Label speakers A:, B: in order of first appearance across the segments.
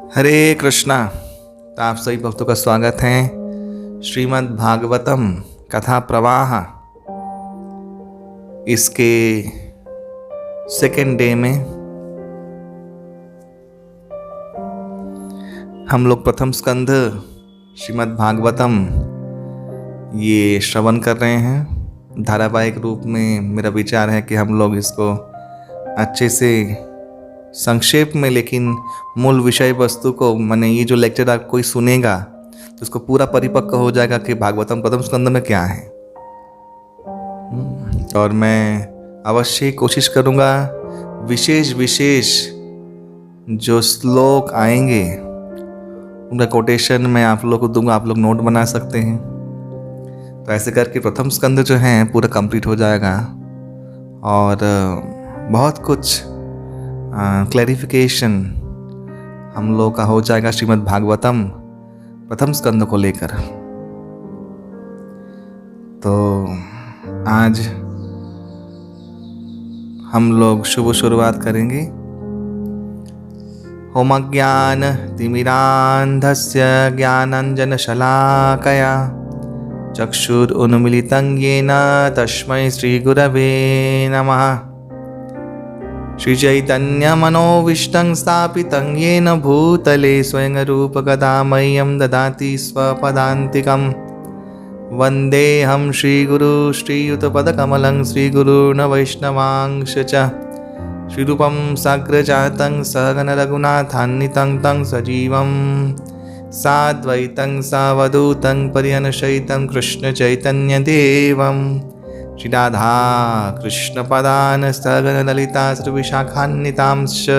A: हरे कृष्णा। तो आप सभी भक्तों का स्वागत है श्रीमद् भागवतम कथा प्रवाह इसके सेकेंड डे में हम लोग प्रथम स्कंध श्रीमद् भागवतम ये श्रवण कर रहे हैं धारावाहिक रूप में। मेरा विचार है कि हम लोग इसको अच्छे से संक्षेप में, लेकिन मूल विषय वस्तु को, माने ये जो लेक्चर आप कोई सुनेगा तो उसको पूरा परिपक्व हो जाएगा कि भागवतम प्रथम स्कंद में क्या है। और मैं अवश्य कोशिश करूँगा विशेष जो श्लोक आएंगे उनका कोटेशन मैं आप लोग को दूंगा, आप लोग नोट बना सकते हैं। तो ऐसे करके प्रथम स्कंद जो है पूरा कंप्लीट हो जाएगा और बहुत कुछ क्लैरिफिकेशन हम लोग का हो जाएगा श्रीमद् भागवतम प्रथम स्कंद को लेकर। तो आज हम लोग शुभ शुरुआत करेंगे। होमज्ञान तिमिरान्धस्य ज्ञानाञ्जनशलाकया चक्षुरुन्मीलितं येन तस्मै श्रीगुरवे नमः। श्रीचैतन्यमनोभीष्टं स्थापितं येन भूतले स्वयं रूपकदा मह्यं ददाति स्वपदान्तिकं। वन्देऽहं श्रीगुरु श्रीयुतपदकमलं श्रीगुरून् वैष्णवांश्च श्रीरूपं साग्रजातं सहगण रघुनाथान्वितं तं सजीवं साद्वैतं सावधूतं पर्यनुसहितं कृष्णचैतन्यदेवं श्री राधा कृष्ण पदान स्थगन ललिता श्रीविशाखान्वितांश्च।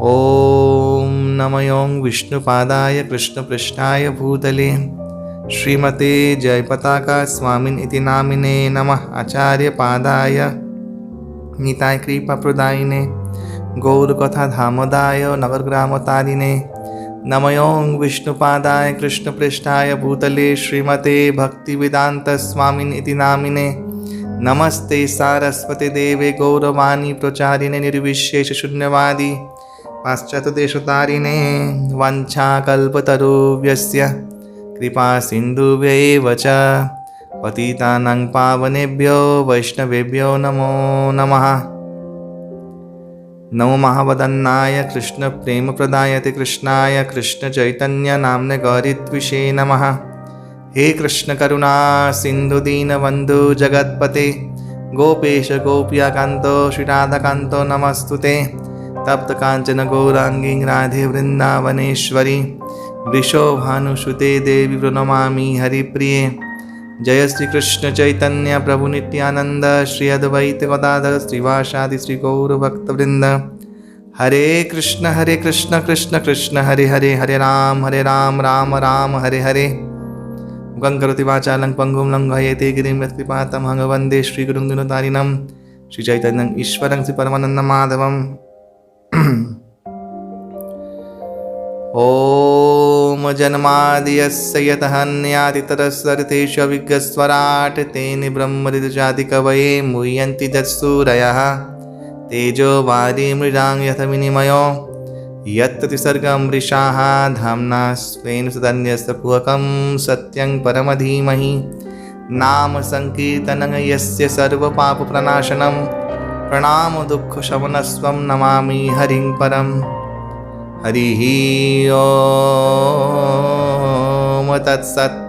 A: ओम नमो विष्णुपादाय कृष्णपृष्ठाय भूतले श्रीमते जयपताका स्वामिन् इति नामिने नमः। आचार्यपादाय निताय कृपाप्रदायिने गौरकथा धामदाय नगरग्रामतारिणे नमो विष्णुपादाय कृष्णपृष्ठाय भूतले श्रीमते भक्तिवेदांत स्वामिन् इति नामिने नमस्ते सारस्वती देवे गौरवाणी प्रचारिणे निर्विशेष शून्यवादी पाश्चात्यदेशतारिणे वाञ्छाकल्पतरुभ्यस्य कृपा सिन्धुभ्यैव च पतितानां पावनेभ्यो वैष्णवेभ्यो नमो नमः। नमो महावदन्नाय कृष्ण प्रेम प्रदायते कृष्णाय कृष्ण चैतन्य नाम्ने गौरीत्विषे नमः। हे कृष्ण करुणा सिंधु दीनबंधु जगत्पते गोपेश गोपियाकांतो श्री राधाकांतो नमस्तुते। तप्त कांचन गौरांगी राधे वृंदावनेश्वरी वृषभानुसुते देवी प्रणमामि हरिप्रिये। जय श्री कृष्ण चैतन्य प्रभु नित्यानंद श्री अद्वैत गदाधर श्रीवासादि श्री गौर भक्तवृंद। हरे कृष्ण कृष्ण कृष्ण हरे हरे, हरे राम राम राम हरे हरे। गंगरति वाचालं पंगुं लंघयते गिरिं यत्कृपातमहं वन्दे श्रीगुरुं गुणतारिणं श्री चैतन्यं ईश्वरं श्री परमानंद माधवम्। ओम जन्माद्यस्य यतहन्यादितरस्सर्तेषु विघ्नस्वराट् तेने ब्रह्मऋतुजादिकवये मुह्यन्ति तत्सूरयः तेजो वारी मृडां यथ विनिमयो यत्र सर्गं वृषाः धाम्ना स्वेन सदन्यस्तकुहकं सत्यं परमधीमहि। नाम संकीर्तनं यस्य सर्वपापप्रणाशनं प्रणामो दुःखशमनस्वं नमामि हरिं परम्। हरिः ओम तत्सत्।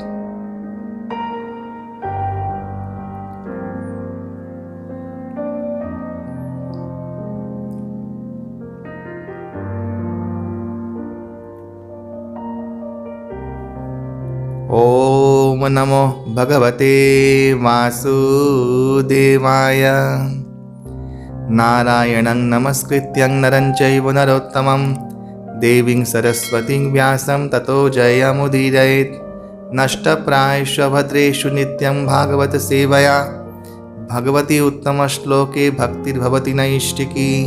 A: ओम नमो भगवते वासुदेवाय। नारायणं नमस्कृत्यं नरं चैव नरोत्तमं देवीं सरस्वतीं व्यासं ततो जयमुदीरयेत्। नष्टप्रायेषु भद्रेषु नित्यं भागवत सेवया भगवती उत्तमश्लोके भक्तिर्भवति नैष्टिकी।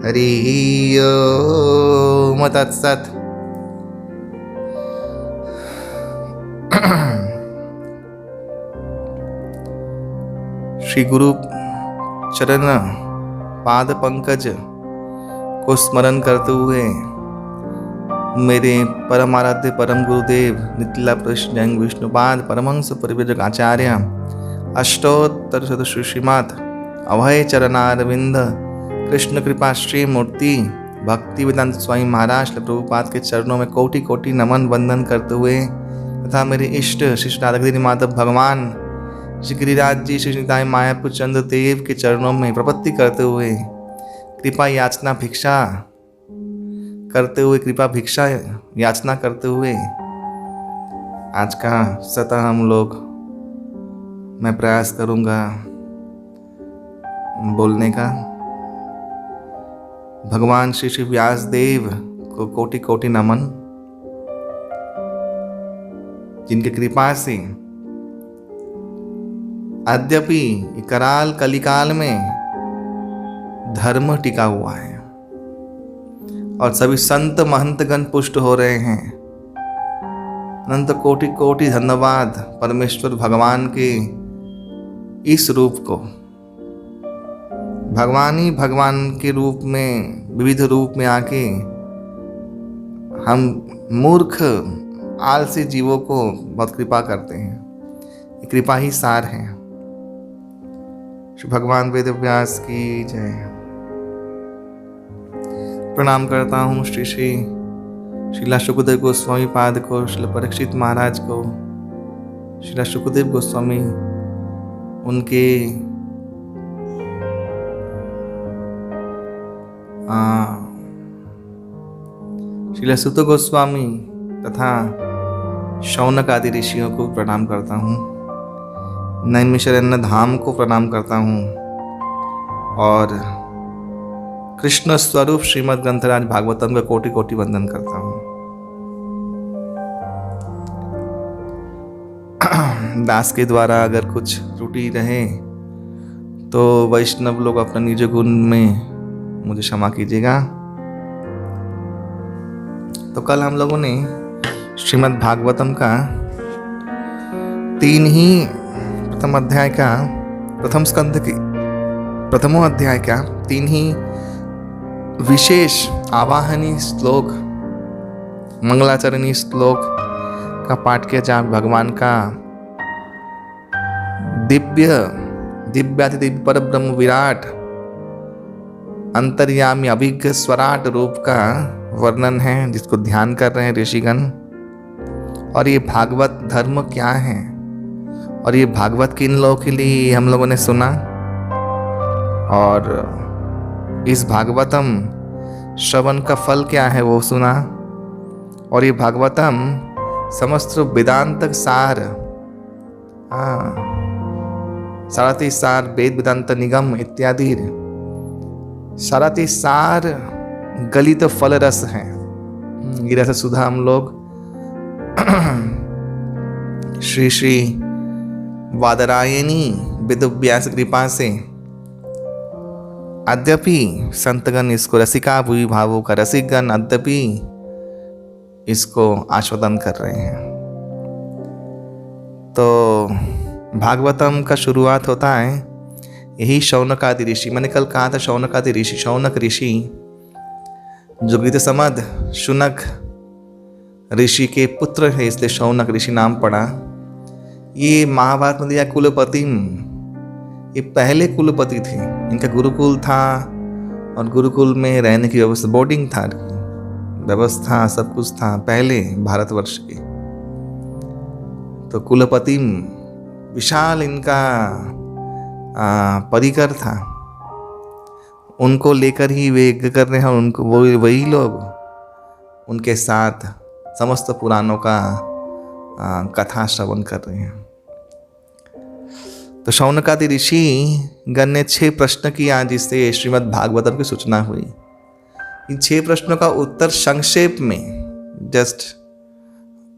A: हरिः ओम तत्सत्। श्री गुरु चरण पाद पंकज को स्मरण करते हुए मेरे परम आराध्य परम गुरुदेव नितिला प्रश्न विष्णुपाद परमहंस परिव्राजक आचार्य अष्टोत्तर शत श्रीमत् अभय चरणारविंद कृष्ण कृपा श्री मूर्ति भक्ति वेदांत स्वामी महाराज प्रभुपाद के चरणों में कोटि कोटि नमन वंदन करते हुए तथा मेरे इष्ट श्री राधाकृष्ण माधव भगवान श्री गिरिराज जी श्री निताय मायापुर चंद्र देव के चरणों में प्रपत्ति करते हुए कृपा याचना भिक्षा करते हुए आज का सतह हम लोग मैं प्रयास करूंगा बोलने का। भगवान श्री श्री व्यास देव को कोटि कोटि नमन, जिनकी कृपा से अद्यपि कराल कलिकाल में धर्म टिका हुआ है और सभी संत महंतगण पुष्ट हो रहे हैं। अनंत कोटि कोटि धन्यवाद परमेश्वर भगवान के इस रूप को, भगवान ही भगवान के रूप में विविध रूप में आके हम मूर्ख आलसी जीवों को बहुत कृपा करते हैं। ये कृपा ही सार है। श्री भगवान वेद व्यास की जय। प्रणाम करता हूँ श्री श्री श्रीला शुकदेव गोस्वामी पाद को, श्री परीक्षित महाराज को, श्रीला शुकदेव गोस्वामी, उनके श्रीला सुत गोस्वामी तथा शौनक आदि ऋषियों को प्रणाम करता हूँ। नैमिषारण्य धाम को प्रणाम करता हूँ और कृष्ण स्वरूप श्रीमद् ग्रंथराज भागवतम का कोटि कोटि वंदन करता हूँ। दास के द्वारा अगर कुछ त्रुटि रहे तो वैष्णव लोग अपना निज गुण में मुझे क्षमा कीजिएगा। तो कल हम लोगों ने श्रीमद् भागवतम का प्रथम अध्याय का प्रथम स्कंध के प्रथमो अध्याय का 3 ही विशेष आवाहनी श्लोक, मंगलाचरणी श्लोक का पाठ किया, जहाँ भगवान का दिव्याति दिव्य पर ब्रह्म विराट अंतर्यामी अभिज्ञ स्वराट रूप का वर्णन है, जिसको ध्यान कर रहे हैं ऋषिगण। और ये भागवत धर्म क्या है और ये भागवत किन लोगों के लिए हम लोगों ने सुना, और इस भागवतम श्रवण का फल क्या है वो सुना। और ये भागवतम समस्त वेदांत सार, सारथी सार वेद वेदांत निगम इत्यादि सारथी सार गलित फल रस है। ये रस सुधा हम लोग श्री श्री वादरायणी वेदव्यास कृपा से अद्यपि संतगण इसको रसिका भूवि भावों का रसिकगण अद्यपि इसको आस्वादन कर रहे हैं। तो भागवतम का शुरुआत होता है यही शौनक आदि ऋषि, मैंने कल कहा था शौनक आदि ऋषि, शौनक ऋषि जो गीत समद शुनक ऋषि के पुत्र है, इसलिए शौनक ऋषि नाम पड़ा। ये महाभारत में दिया कुलपतिम, ये पहले कुलपति थे। इनका गुरुकुल था और गुरुकुल में रहने की व्यवस्था, बोर्डिंग था, व्यवस्था सब कुछ था पहले भारतवर्ष के। तो कुलपतिम विशाल इनका परिकर था, उनको लेकर ही वे यज्ञ कर रहे हैं और उनको वही लोग उनके साथ समस्त पुराणों का कथा श्रवण कर रहे हैं। तो शौनकादि ऋषि गण ने 6 प्रश्न किया, जिससे श्रीमद् भागवतम की सूचना हुई। इन 6 प्रश्नों का उत्तर संक्षेप में जस्ट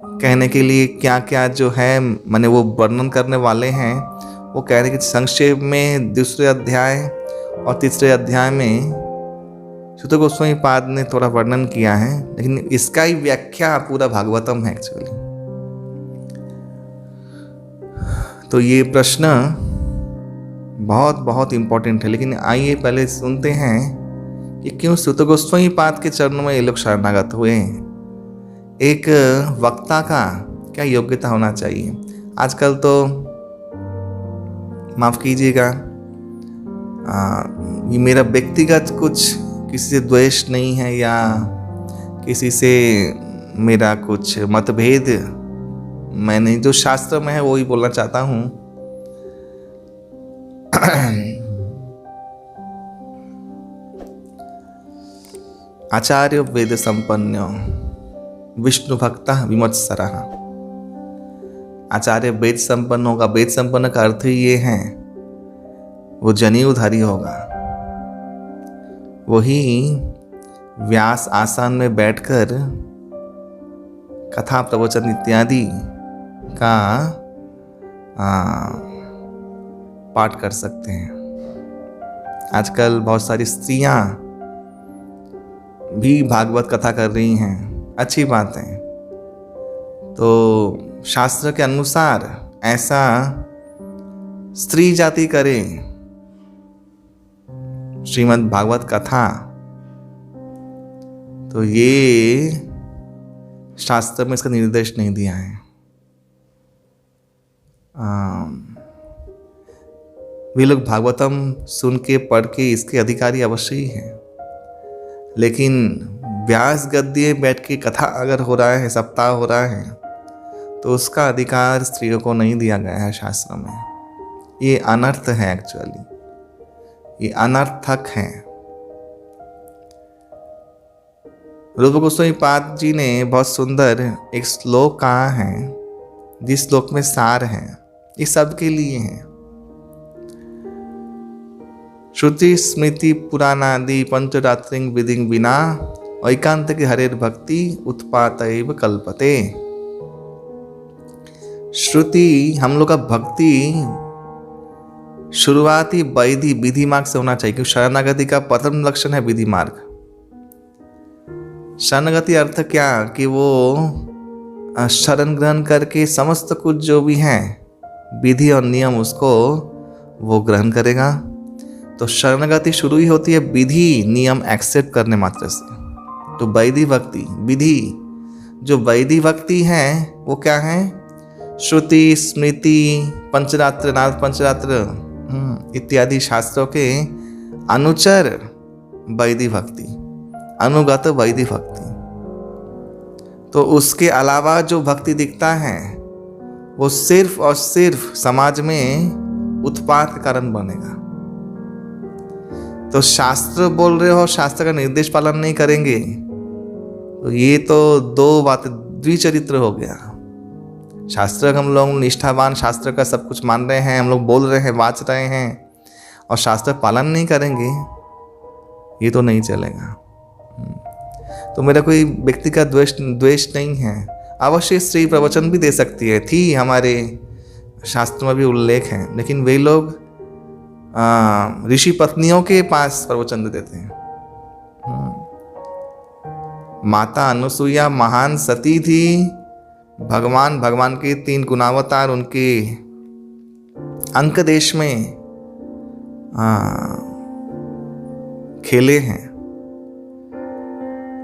A: कहने के लिए क्या क्या जो है मैंने वो वर्णन करने वाले हैं, वो कह रहे कि संक्षेप में दूसरे अध्याय और तीसरे अध्याय में सुत गोस्वामी पाद ने थोड़ा वर्णन किया है, लेकिन इसका ही व्याख्या पूरा भागवतम है एक्चुअली। तो ये प्रश्न बहुत बहुत इम्पोर्टेंट है, लेकिन आइए पहले सुनते हैं कि क्यों सूत गोस्वामी पाद के चरणों में ये लोग शरणागत हुए हैं। एक वक्ता का क्या योग्यता होना चाहिए। आजकल तो माफ़ कीजिएगा, ये मेरा व्यक्तिगत कुछ किसी से द्वेष नहीं है या किसी से मेरा कुछ मतभेद मैं नहीं, जो शास्त्र में है वो ही बोलना चाहता हूँ। आचार्य वेद संपन्न विष्णु भक्त विमत्सर। आचार्य वेद संपन्न होगा। वेद संपन्न का अर्थ ही ये है वो जनेऊधारी होगा। वही व्यास आसन में बैठकर कथा प्रवचन इत्यादि का पाठ कर सकते हैं। आजकल बहुत सारी स्त्रियां भी भागवत कथा कर रही हैं, अच्छी बात है। तो शास्त्र के अनुसार ऐसा स्त्री जाति करे श्रीमद् भागवत कथा, तो ये शास्त्र में इसका निर्देश नहीं दिया है। वे लोग भागवतम सुन के पढ़ के इसके अधिकारी अवश्य ही हैं, लेकिन व्यास गद्य बैठ के कथा अगर हो रहा है, सप्ताह हो रहा है, तो उसका अधिकार स्त्रियों को नहीं दिया गया है शास्त्र में। ये अनर्थ है, एक्चुअली ये अनर्थक है। रूप गोस्वामी पाद जी ने बहुत सुंदर एक श्लोक कहा है, जिस श्लोक में सार है, ये सबके लिए है। श्रुति स्मृति पुराणादि पंचरात्रि विधि बिना ऐकांत के हरेर भक्ति उत्पात एव कल्पते। श्रुति हम लोग का भक्ति शुरुआती वैधि विधि मार्ग से होना चाहिए, क्योंकि शरणागति का प्रथम लक्षण है विधि मार्ग। शरणागति अर्थ क्या कि वो शरण ग्रहण करके समस्त कुछ जो भी है विधि और नियम उसको वो ग्रहण करेगा। तो शरणागति शुरू ही होती है विधि नियम एक्सेप्ट करने मात्र से। तो वैधि भक्ति विधि, जो वैधि भक्ति है वो क्या है? श्रुति स्मृति पंचरात्र नाथ पंचरात्र इत्यादि शास्त्रों के अनुचर वैधि भक्ति, अनुगत वैधि भक्ति। तो उसके अलावा जो भक्ति दिखता है वो सिर्फ और सिर्फ समाज में उत्पात का कारण बनेगा। तो शास्त्र बोल रहे हो, शास्त्र का निर्देश पालन नहीं करेंगे, तो ये तो दो बातें, द्विचरित्र हो गया। शास्त्र हम लोग निष्ठावान, शास्त्र का सब कुछ मान रहे हैं, हम लोग बोल रहे हैं, वाच रहे हैं, और शास्त्र पालन नहीं करेंगे, ये तो नहीं चलेगा। तो मेरा कोई व्यक्ति का द्वेष नहीं है। अवश्य स्त्री प्रवचन भी दे सकती है, थी हमारे शास्त्र में भी उल्लेख है, लेकिन वे लोग ऋषि पत्नियों के पास प्रवचन दे देते हैं। माता अनुसुईया महान सती थी, भगवान के 3 गुणावतार उनके अंक देश में खेले हैं,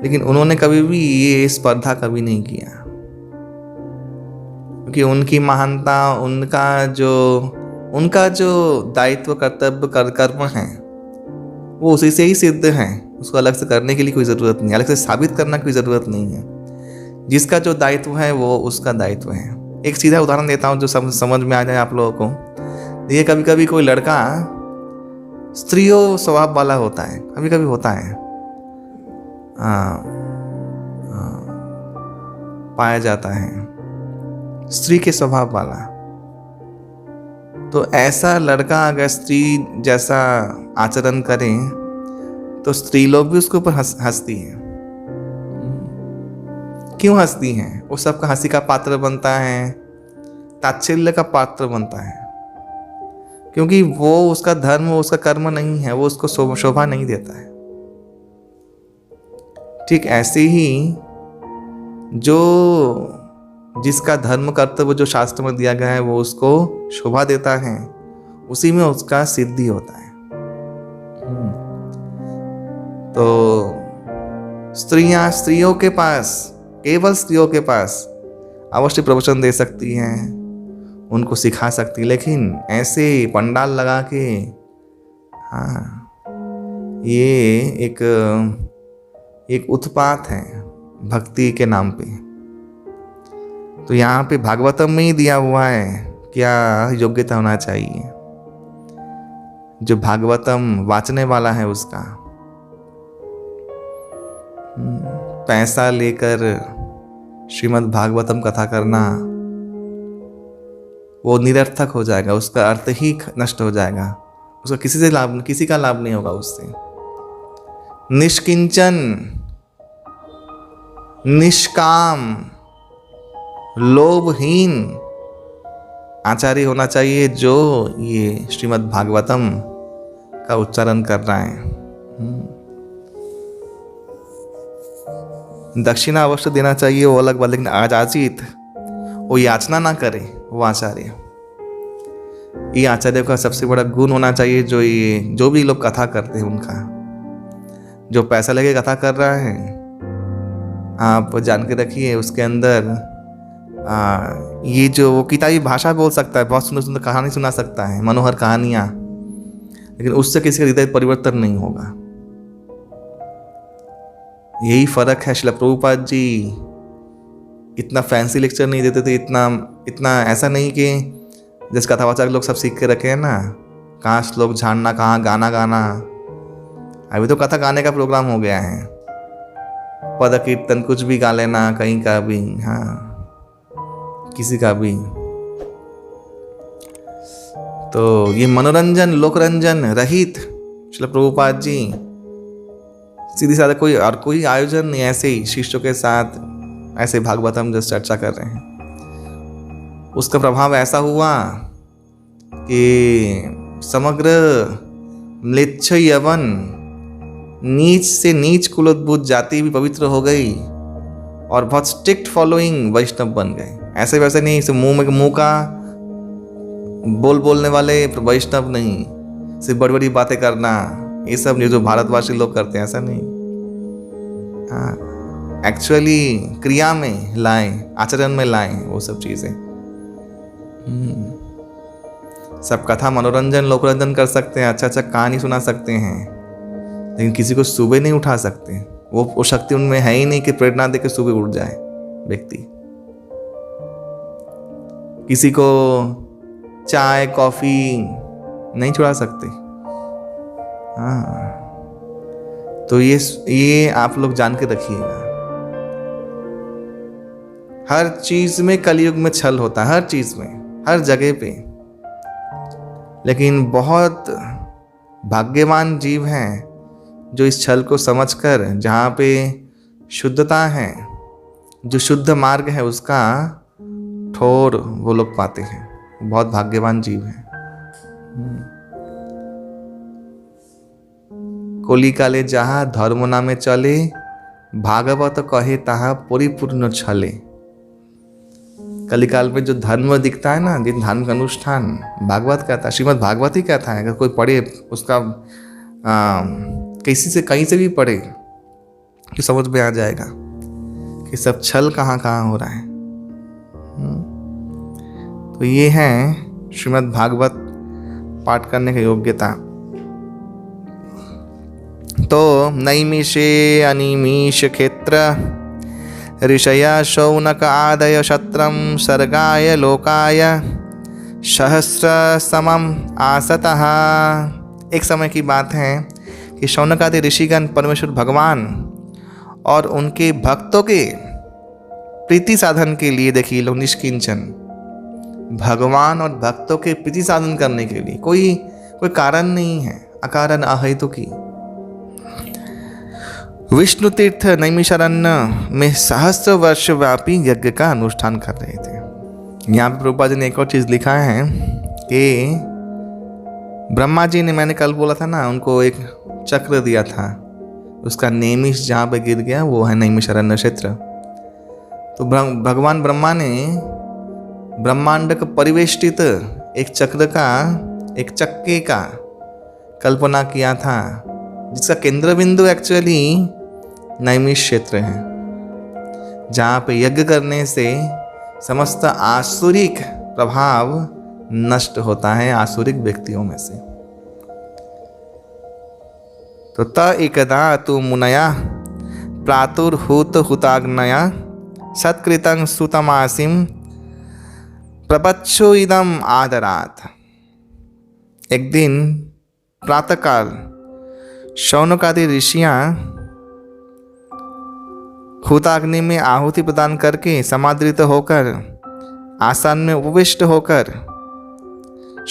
A: लेकिन उन्होंने कभी भी ये स्पर्धा कभी नहीं किया, क्योंकि उनकी महानता, उनका जो दायित्व कर्तव्य कर्म है वो उसी से ही सिद्ध है। उसको अलग से करने के लिए कोई ज़रूरत नहीं, अलग से साबित करना कोई ज़रूरत नहीं है। जिसका जो दायित्व है वो उसका दायित्व है। एक सीधा उदाहरण देता हूँ जो समझ में आ जाए आप लोगों को। ये कभी कभी कोई लड़का स्त्रियों स्वभाव वाला होता है, कभी कभी होता है, पाया जाता है स्त्री के स्वभाव वाला। तो ऐसा लड़का अगर स्त्री जैसा आचरण करे तो स्त्री लोग भी उसके ऊपर हंसती हैं। क्यों हंसती हैं? वो सबका हंसी का पात्र बनता है, ताच्छल्य का पात्र बनता है, क्योंकि वो उसका धर्म, वो उसका कर्म नहीं है, वो उसको शोभा नहीं देता है। ठीक ऐसे ही जिसका धर्म कर्तव्य जो शास्त्र में दिया गया है वो उसको शोभा देता है, उसी में उसका सिद्धि होता है। तो स्त्रियों के पास, केवल स्त्रियों के पास अवश्य प्रवचन दे सकती हैं, उनको सिखा सकती, लेकिन ऐसे पंडाल लगा के, हाँ, ये एक उत्पात है भक्ति के नाम पे। तो यहाँ पे भागवतम में ही दिया हुआ है क्या योग्यता होना चाहिए जो भागवतम वाचने वाला है उसका। पैसा लेकर श्रीमद् भागवतम कथा करना वो निरर्थक हो जाएगा, उसका अर्थ ही नष्ट हो जाएगा, उसका किसी का लाभ नहीं होगा उससे। निष्किंचन, निष्काम, लोभहीन आचार्य होना चाहिए जो ये श्रीमद् भागवतम का उच्चारण कर रहा है। दक्षिणा अवश्य देना चाहिए, वो अलग बात, लेकिन आजाचित वो याचना ना करे वो आचार्य। ये आचार्य का सबसे बड़ा गुण होना चाहिए जो भी लोग कथा करते हैं उनका। जो पैसा लेके कथा कर रहा है, आप जान के रखिए उसके अंदर ये जो वो किताबी भाषा बोल सकता है, बहुत सुंदर सुंदर कहानी सुना सकता है, मनोहर कहानियाँ, लेकिन उससे किसी का हृदय परिवर्तन नहीं होगा। यही फर्क है। श्रील प्रभुपाद जी इतना फैंसी लेक्चर नहीं देते थे, इतना ऐसा नहीं कि जैसे कथावाचक लोग सब सीख के रखे हैं ना, कहाँ श्लोक झाड़ना, कहाँ गाना गाना। अभी तो कथा गाने का प्रोग्राम हो गया है, पद कीर्तन कुछ भी गा लेना, कहीं का भी, हाँ, किसी का भी। तो ये मनोरंजन, लोकरंजन रहित श्रील प्रभुपाद जी सीधी साधा कोई आयोजन नहीं, ऐसे ही शिष्यों के साथ ऐसे भागवतम जैसे चर्चा कर रहे हैं। उसका प्रभाव ऐसा हुआ कि समग्र म्लेच्छ यवन, नीच से नीच कुलोद्भूत जाति भी पवित्र हो गई और बहुत स्ट्रिक्ट फॉलोइंग वैष्णव बन गए। ऐसे वैसे नहीं, सिर्फ मुंह का बोलने वाले वैष्णव नहीं, सिर्फ बड़ी बड़ी बातें करना, ये सब नहीं जो भारतवासी लोग करते हैं, ऐसा नहीं। हाँ, एक्चुअली क्रिया में लाएं, आचरण में लाएं वो सब चीजें। सब कथा मनोरंजन लोकरंजन कर सकते हैं, अच्छा कहानी सुना सकते हैं, लेकिन किसी को सुबह नहीं उठा सकते। वो शक्ति उनमें है ही नहीं कि प्रेरणा देकर सुबह उठ जाए व्यक्ति। किसी को चाय कॉफी नहीं छुड़ा सकते। हाँ, तो ये आप लोग जान के रखिएगा। हर चीज में कलयुग में छल होता है, हर चीज में, हर जगह पे। लेकिन बहुत भाग्यवान जीव हैं जो इस छल को समझकर, जहाँ पे शुद्धता है, जो शुद्ध मार्ग है, उसका ठोर वो लोग पाते हैं। बहुत भाग्यवान जीव हैं। कोली काले जहाँ धर्म नामे चले, भागवत कहे तहा परिपूर्ण छले। कलिकाल में जो धर्म दिखता है ना, जिन धर्म का अनुष्ठान भागवत कहता है, श्रीमद् भागवत ही कहता है। अगर कोई पढ़े उसका किसी से कहीं से भी पढ़े तो समझ में आ जाएगा कि सब छल कहाँ कहाँ हो रहा है। तो ये है श्रीमद् भागवत पाठ करने की योग्यता। तो नैमिषे अनिमीष क्षेत्र ऋषया शौनक आदय शत्रम सर्गाय लोकाय सहस्र समम आसतः। एक समय की बात है कि शौनक आदि ऋषिगण परमेश्वर भगवान और उनके भक्तों के प्रीति साधन के लिए, देखिए लोग निष्किंचन, भगवान और भक्तों के प्रीति साधन करने के लिए कोई कारण नहीं है, अकारण अहेतुकी। विष्णु तीर्थ नैमिषारण्य में सहस्त्र वर्ष व्यापी यज्ञ का अनुष्ठान कर रहे थे। यहाँ पे प्रभुपाद जी ने एक और चीज लिखा है कि ब्रह्मा जी ने, मैंने कल बोला था ना, उनको एक चक्र दिया था, उसका नैमिष जहाँ पे गिर गया वो है नैमिषारण्य क्षेत्र। तो भगवान ब्रह्मा ने ब्रह्मांड का परिवेष्टित एक चक्के का कल्पना किया था। जिसका केंद्र बिंदु एक्चुअली नैमिष क्षेत्र है, जहाँ पे यज्ञ करने से समस्त आसुरिक प्रभाव नष्ट होता है आसुरिक व्यक्तियों में से। तो त एकदा तु मुनया प्रातुर्हूत हुताग्नया सत्कृतं सुतमासिम प्रपच्छु इदम आदरात। एक दिन प्रातःकाल शौनकादि ऋषियाँ हुताग्नि में आहुति प्रदान करके समादृत होकर आसन में उपविष्ट होकर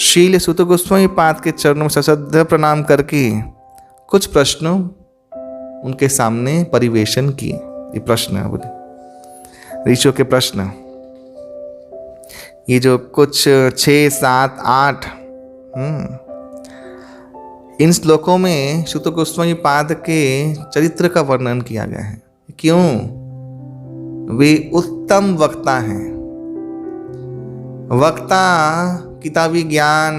A: शील सुत गोस्वामी पाद के चरणों में सश्रद्ध प्रणाम करके कुछ प्रश्न उनके सामने परिवेशन किए। ये प्रश्न है बोले ऋषियों के प्रश्न, ये जो कुछ 6, 7, 8 इन श्लोकों में सुत गोस्वामी पाद के चरित्र का वर्णन किया गया है। क्यों? वे उत्तम वक्ता हैं। वक्ता किताबी ज्ञान,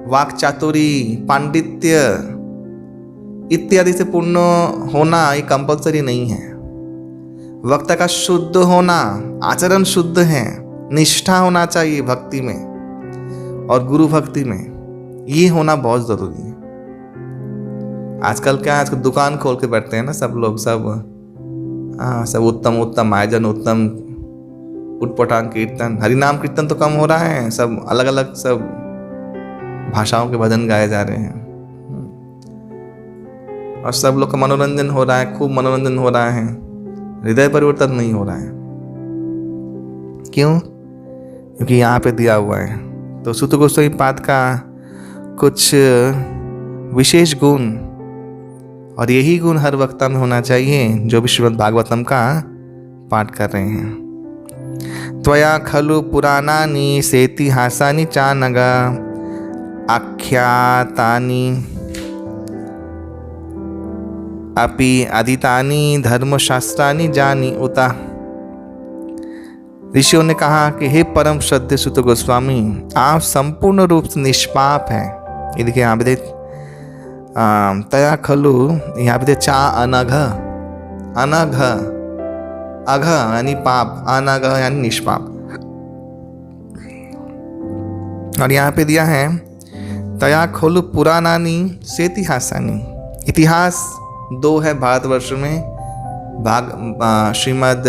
A: वाक चातुरी, पांडित्य इत्यादि से पूर्ण होना ये कंपल्सरी नहीं है। वक्ता का शुद्ध होना, आचरण शुद्ध है, निष्ठा होना चाहिए भक्ति में और गुरु भक्ति में, ये होना बहुत जरूरी है। आजकल क्या है, आजकल दुकान खोल के बैठते हैं ना सब लोग, सब उत्तम आयोजन, उत्तम उटपटांग कीर्तन, हरिनाम कीर्तन तो कम हो रहा है, सब अलग अलग सब भाषाओं के भजन गाए जा रहे हैं और सब लोग का मनोरंजन हो रहा है, खूब मनोरंजन हो रहा है, हृदय परिवर्तन नहीं हो रहा है। क्यों? क्योंकि यहाँ पे दिया हुआ है। तो सुत गोस्वामी पाद का कुछ विशेष गुण, और यही गुण हर वक्ता में होना चाहिए जो भी श्रीमद् भागवतम का पाठ कर रहे हैं। त्वया खलु पुराणानि सेतिहासानि चानग आख्यातानि अपि अधीतानि धर्मशास्त्रानि जानी उता। ऋषियों ने कहा कि हे परम श्रद्धेय सुत गोस्वामी, आप संपूर्ण रूप से निष्पाप हैं। ये देखिए यहाँ पे तया खलु, यहाँ पे चा अनघ, अनघ अघ यानी पाप, अनघ यानी निष्पाप। और यहाँ पे दिया है तया खलु पुराणानि सेतिहासानि। इतिहास 2 है भारतवर्ष में, श्रीमद्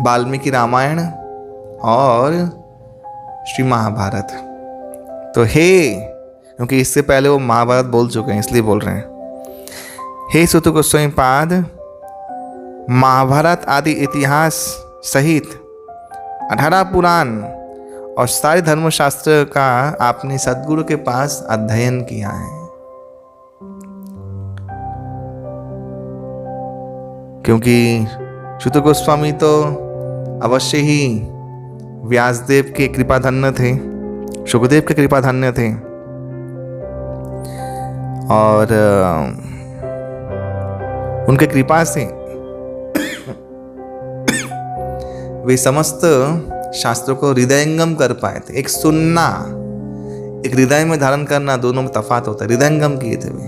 A: वाल्मीकि रामायण और श्री महाभारत। तो हे, क्योंकि इससे पहले वो महाभारत बोल चुके हैं इसलिए बोल रहे हैं, हे सुत गोस्वामी पाद, महाभारत आदि इतिहास सहित 18 पुराण और सारे धर्मशास्त्र का आपने सद्गुरु के पास अध्ययन किया है। क्योंकि सुत गोस्वामी तो अवश्य ही व्यासदेव के कृपा धन्य थे, सुखदेव के कृपा धन्य थे, और उनके कृपा से वे समस्त शास्त्रों को हृदयंगम कर पाए थे। एक सुनना, एक हृदय में धारण करना, दोनों में तफात होता है। हृदयंगम किए थे वे।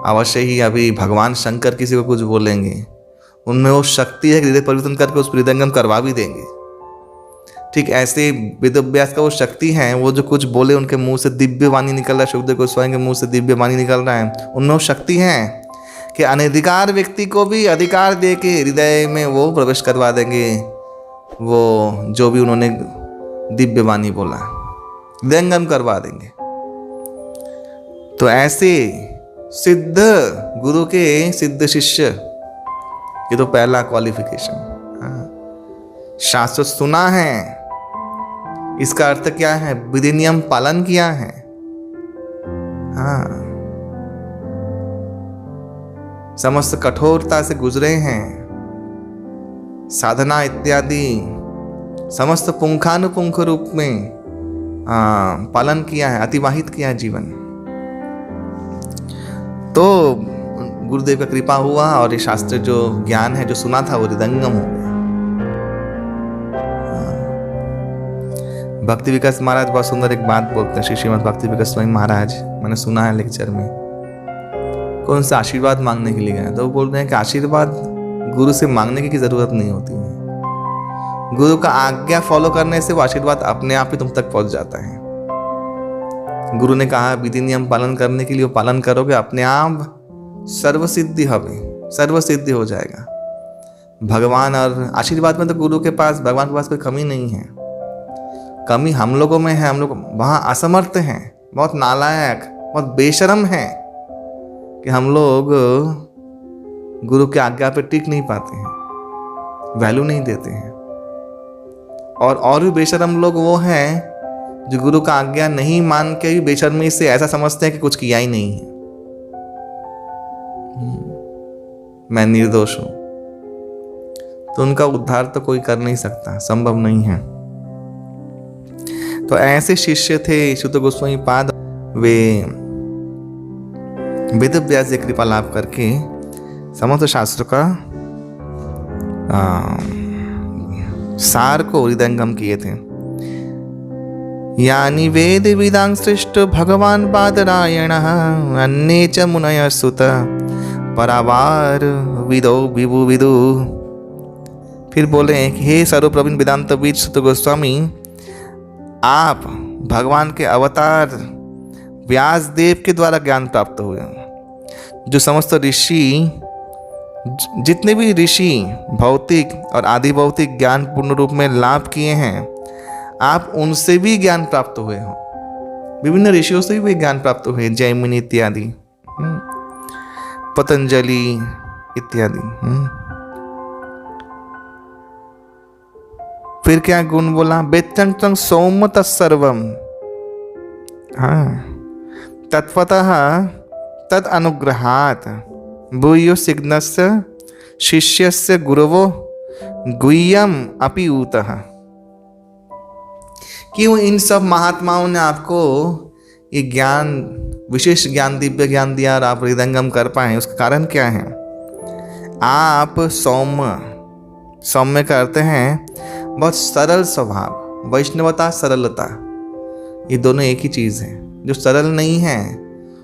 A: अवश्य ही अभी भगवान शंकर किसी को कुछ बोलेंगे, उनमें वो शक्ति है, हृदय परिवर्तन करके उस हृदयंगम करवा भी देंगे। ठीक ऐसे वेदव्यास का वो शक्ति है, वो जो कुछ बोले उनके मुंह से दिव्य वाणी निकल रहा है, सुखदेव गोस्वामी के मुंह से दिव्य वाणी निकल रहा है, उनमें वो शक्ति है कि अनधिकार व्यक्ति को भी अधिकार दे के हृदय में वो प्रवेश करवा देंगे, वो जो भी उन्होंने दिव्य वाणी बोला हृदयंगम करवा देंगे। तो ऐसे सिद्ध गुरु के सिद्ध शिष्य, ये तो पहला क्वालिफिकेशन। शास्त्र सुना है, इसका अर्थ क्या है? विधि नियम पालन किया है। हाँ, समस्त कठोरता से गुजरे हैं, साधना इत्यादि समस्त पुंखानुपुंख रूप में पालन किया है, अतिवाहित किया है जीवन। तो गुरुदेव का कृपा हुआ और ये शास्त्र जो ज्ञान है जो सुना था वो हृदयंगम हो गया। भक्ति विकास महाराज बहुत सुंदर एक बात बोलते हैं, श्री श्रीमद् भक्ति विकास स्वामी महाराज, मैंने सुना है लेक्चर में। कौन सा आशीर्वाद मांगने के लिए गए तो वो बोल रहे हैं कि आशीर्वाद गुरु से मांगने की जरूरत नहीं होती है। गुरु का आज्ञा फॉलो करने से वो आशीर्वाद अपने आप ही तुम तक पहुंच जाता है। गुरु ने कहा विधि नियम पालन करने के लिए, वो पालन करोगे अपने आप सर्वसिद्धि हो जाएगा। भगवान और आशीर्वाद में तो गुरु के पास, भगवान के पास कोई कमी नहीं है। कमी हम लोगों में है, हम लोग वहाँ असमर्थ हैं, बहुत नालायक, बहुत बेशर्म हैं कि हम लोग गुरु की आज्ञा पे टिक नहीं पाते हैं, वैल्यू नहीं देते हैं। और भी बेशर्म लोग वो हैं जो गुरु का आज्ञा नहीं मान के भी बेशर्मी से ऐसा समझते हैं कि कुछ किया ही नहीं है, मैं निर्दोष हूं। तो उनका उद्धार तो कोई कर नहीं सकता, संभव नहीं है। तो ऐसे शिष्य थे शुद्ध गोस्वामी पाद। वे वेद व्यास जी कृपा लाभ करके समस्त शास्त्र का सार को हृदयंगम किए थे। यानी वेद विदांग सृष्ट भगवान बादरायण अन्ये च मुनय सुत परावार विदो विभु विदु। फिर बोले कि हे सर्वप्रवीण वेदांत बीज सुत गोस्वामी, आप भगवान के अवतार व्यास देव के द्वारा ज्ञान प्राप्त हुए। जो समस्त ऋषि, जितने भी ऋषि भौतिक और आदि भौतिक ज्ञान पूर्ण रूप में लाभ किए हैं, आप उनसे भी ज्ञान प्राप्त हुए हो। विभिन्न ऋषियों से भी ज्ञान प्राप्त हुए, जैमिनी इत्यादि, पतंजलि इत्यादि। फिर क्या गुण बोला, वेत्तं सौम तत्सर्वम, तत्वतः तद अनुग्रहात् भूयो सिग्नस्य शिष्यस्य गुरवो गुह्यम अपि ऊतः। क्यों इन सब महात्माओं ने आपको ये ज्ञान, विशेष ज्ञान, दिव्य ज्ञान दिया और आप हृदयंगम कर पाए, उसका कारण क्या है? आप सौम्य करते हैं, बहुत सरल स्वभाव। वैष्णवता, सरलता, ये दोनों एक ही चीज़ है। जो सरल नहीं है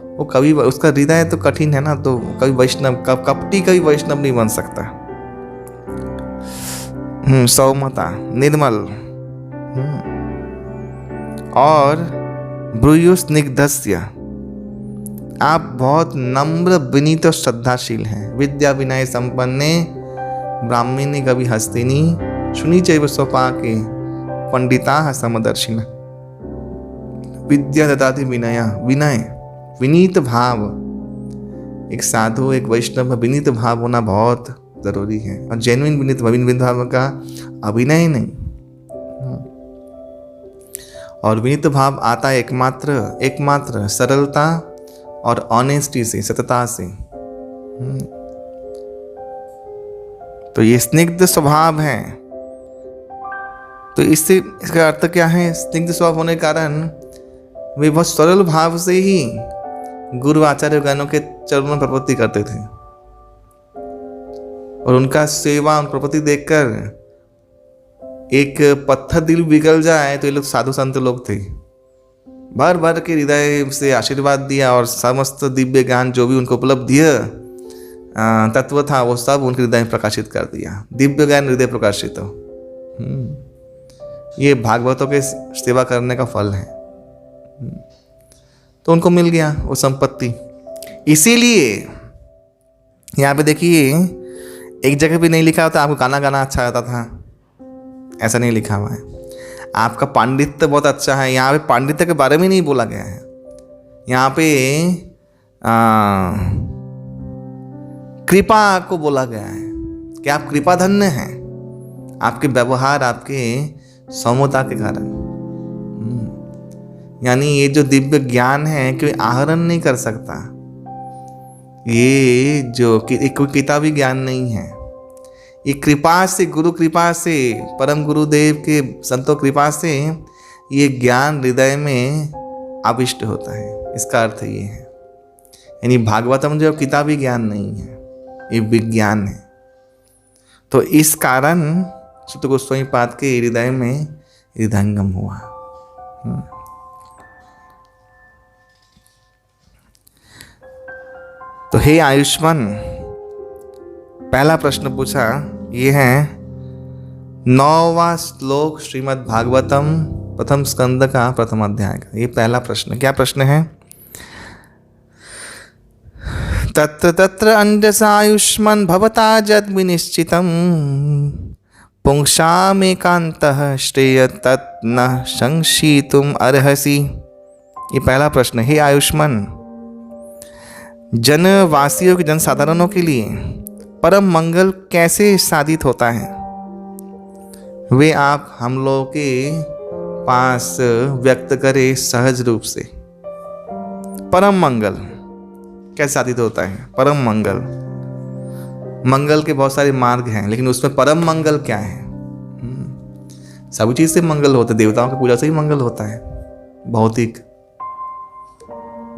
A: वो कभी, उसका हृदय तो कठिन है ना, तो कभी वैष्णव, कपटी कभी वैष्णव नहीं बन सकता। सौम्यता, निर्मल, और ब्रूयु स्निग्धस्य, आप बहुत नम्र, विनीत और श्रद्धाशील हैं। विद्या विनय संपन्ने ब्राह्मणी कवि हस्तिनी सुनी चैव स्वपाके पंडिता समदर्शिन। विद्या ददाति विनय, विनय विनीत भाव। एक साधु, एक वैष्णव में विनीत भाव होना बहुत जरूरी है। और जेन्युइन विनीत भाव का अभिनय नहीं। और विनीत भाव आता है एकमात्र सरलता और ऑनेस्टी से, सतता से। तो ये स्निग्ध स्वभाव है। तो इसका अर्थ क्या है? स्निग्ध स्वभाव होने के कारण वे बहुत सरल भाव से ही गुरु आचार्य ज्ञानों के चरणों में प्रपत्ति करते थे। और उनका सेवा, उन प्रपत्ति देखकर एक पत्थर दिल पिघल जाए तो ये लोग साधु संत लोग थे। भर भर के हृदय से आशीर्वाद दिया और समस्त दिव्य ज्ञान जो भी उनको उपलब्ध तत्व था वो सब उनके हृदय में प्रकाशित कर दिया। दिव्य ज्ञान हृदय प्रकाशित हो, ये भागवतों के सेवा करने का फल है। तो उनको मिल गया वो संपत्ति। इसीलिए यहाँ पे देखिए, एक जगह भी नहीं लिखा होता आपको गाना अच्छा आता था, ऐसा नहीं लिखा हुआ है। आपका पांडित्य बहुत अच्छा है, यहाँ पे पांडित्य के बारे में नहीं बोला गया है। यहाँ पे कृपा को बोला गया है कि आप कृपा धन्य हैं, आपके व्यवहार, आपके सौम्यता के कारण। यानी ये जो दिव्य ज्ञान है कोई आहरण नहीं कर सकता। ये जो कोई किताबी ज्ञान नहीं है, ये कृपा से, गुरु कृपा से, परम गुरुदेव के संतों कृपा से ये ज्ञान हृदय में आविष्ट होता है। इसका अर्थ ये है। यानी भागवतम जो किताबी ज्ञान नहीं है, ये विज्ञान है। तो इस कारण सुत गोस्वामी पाद के हृदय में हृदयंगम हुआ। तो हे आयुष्मान, पहला प्रश्न पूछा, ये है 9वां श्लोक श्रीमद् भागवतम प्रथम स्कंद का प्रथम अध्याय का। ये पहला प्रश्न। क्या प्रश्न है? तत्र तत्र अंजसायुष्मन् भवता जद विनिश्चितम् पुंसामेकान्तः श्रेय तत् न संशीतुम अर्हसि। ये पहला प्रश्न। हे आयुष्मान, जनवासियों के जनसाधारणों के लिए परम मंगल कैसे साधित होता है, वे आप हम लोगों के पास व्यक्त करें सहज रूप से। परम मंगल कैसे साधित होता है? परम मंगल, मंगल के बहुत सारे मार्ग हैं, लेकिन उसमें परम मंगल क्या है? सभी चीज से मंगल होता है, देवताओं की पूजा से ही मंगल होता है, भौतिक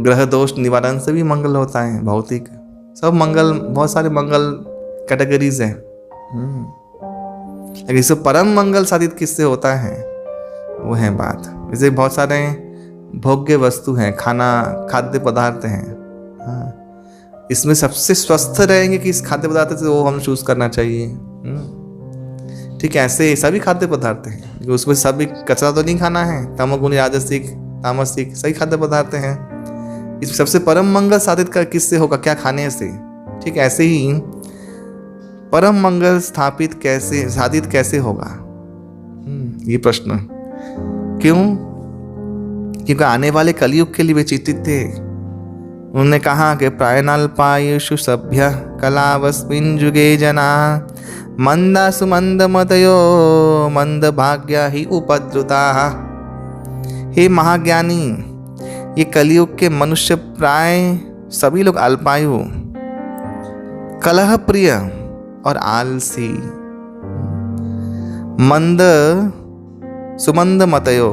A: ग्रह दोष निवारण से भी मंगल होता है, भौतिक सब मंगल, बहुत सारे मंगल कैटेगरीज हैं। लेकिन इससे परम मंगल साधित किससे होता है, वो है बात। जैसे बहुत सारे भोग्य वस्तु हैं, खाना, खाद्य पदार्थ हैं, इसमें सबसे स्वस्थ रहेंगे कि इस खाद्य पदार्थ से वो हम चूज करना चाहिए। ठीक है, ऐसे सभी खाद्य पदार्थ हैं, उसमें सभी कचरा तो नहीं खाना है, तमोगुणी राजसिक तामसिक सही खाद्य पदार्थ हैं। इस सबसे परम मंगल साधित कर किससे होगा? क्या खाने से। ठीक, ऐसे ही परम मंगल स्थापित कैसे, साधित कैसे होगा? ये प्रश्न क्यों? क्योंकि आने वाले कलयुग के लिए वे चिंतित थे। उन्होंने कहा कि प्रायनाल्पायुषु सभ्य कलावस्मिन् जुगे जना मंदा सुमंद मतयो मंद भाग्या ही उपद्रुता। हे महाज्ञानी, ये कलयुग के मनुष्य प्राय सभी लोग अल्पायु, कलह प्रिय और आलसी, मंद सुमंद मतयो,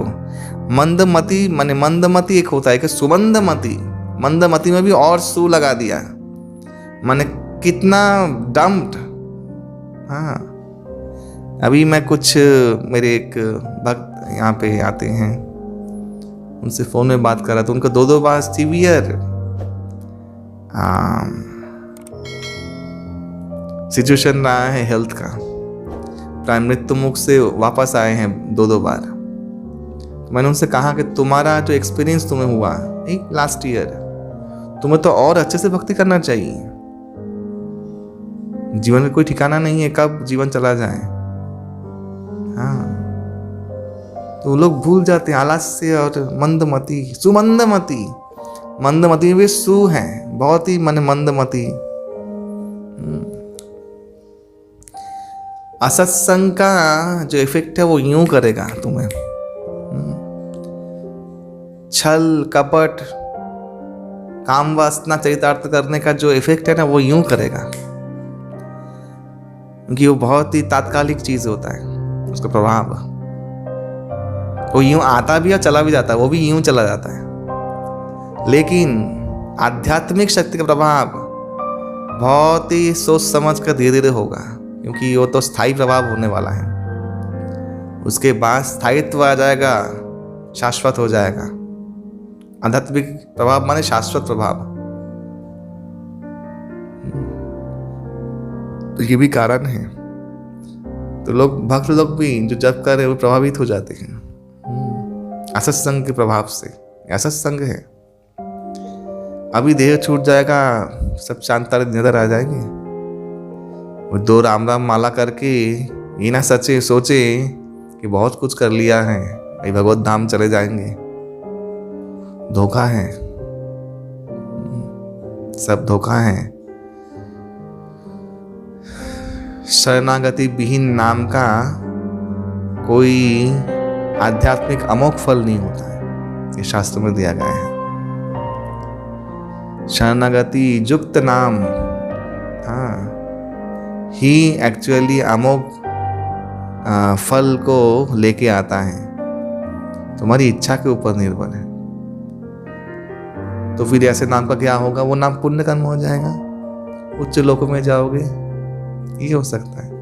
A: मंदमती माने मंदमती एक होता है कि सुमंदमती, मंदमती में भी और सु लगा दिया, माने कितना डम्प्ड। हाँ, अभी मैं कुछ, मेरे एक भक्त यहाँ पे आते हैं, उनसे फोन में बात कर रहा था, उनका 2 बार सीवियर सिचुएशन रहा है हेल्थ का, प्राय मृत्यु मुख से वापस आए हैं 2 बार। मैंने उनसे कहा कि तुम्हारा जो एक्सपीरियंस तुम्हें हुआ लास्ट ईयर, तुम्हें तो और अच्छे से भक्ति करना चाहिए। जीवन में कोई ठिकाना नहीं है कब जीवन चला जाए। हाँ, तो लोग भूल जाते हैं आलस्य और मंदमती, सुमंदमती, मंदमती में भी सु है, बहुत ही मन मंदमती। असत्संग का जो इफेक्ट है वो यूं करेगा तुम्हें, छल कपट काम वासना चरितार्थ करने का जो इफेक्ट है ना, वो यूं करेगा, क्योंकि वो बहुत ही तात्कालिक चीज होता है, उसका प्रभाव वो यूं आता भी और चला भी जाता है, वो भी यूं चला जाता है। लेकिन आध्यात्मिक शक्ति का प्रभाव बहुत ही सोच समझ कर धीरे धीरे होगा, क्योंकि वो तो स्थायी प्रभाव होने वाला है। उसके बाद स्थायित्व आ जाएगा, शाश्वत हो जाएगा। आध्यात्मिक प्रभाव माने शाश्वत प्रभाव। तो ये भी कारण है। तो लोग, भक्त लोग भी जो जप कर रहे हैं वो प्रभावित हो जाते हैं असत्संग के प्रभाव से। असत्संग है, अभी देह छूट जाएगा, सब शांत नजर आ जाएंगे। वो 2 राम राम माला करके ये ना सचे सोचे कि बहुत कुछ कर लिया है, भाई भगवत धाम चले जाएंगे। धोखा है, सब धोखा है। शरणागति विहीन नाम का कोई आध्यात्मिक अमोघ फल नहीं होता है, ये शास्त्र में दिया गया है। शरणागति युक्त नाम ही एक्चुअली अमोघ फल को लेके आता है। तुम्हारी इच्छा के ऊपर निर्भर है। तो फिर ऐसे नाम का क्या होगा? वो नाम पुण्य कर्म हो जाएगा, उच्च लोकों में जाओगे, ये हो सकता है।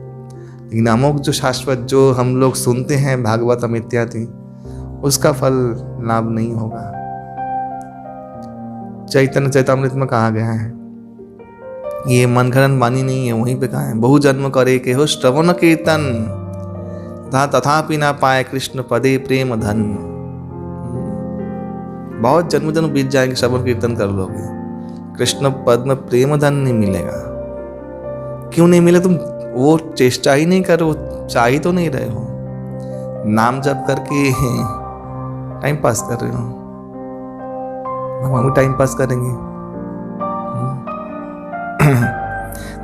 A: लेकिन अमोघ जो शाश्वत, जो हम लोग सुनते हैं भागवतम इत्यादि, उसका फल लाभ नहीं होगा। चैतन्य चैतामृत में कहा गया है, ये मनगढ़ंत वाणी नहीं है, वहीं पे कहा है, बहु जन्म करे के हो श्रवण कीर्तन तथापि ना पाए कृष्ण पदे प्रेम धन। बहुत जन्म बीत जाएंगे, श्रवण कीर्तन कर लोगे, कृष्ण पद में प्रेम धन नहीं मिलेगा। क्यों नहीं मिले? तुम वो चेष्टा ही नहीं करो, चाह ही तो नहीं रहे हो, नाम जप करके टाइम पास कर रहे हो। भगवान भी टाइम पास करेंगे।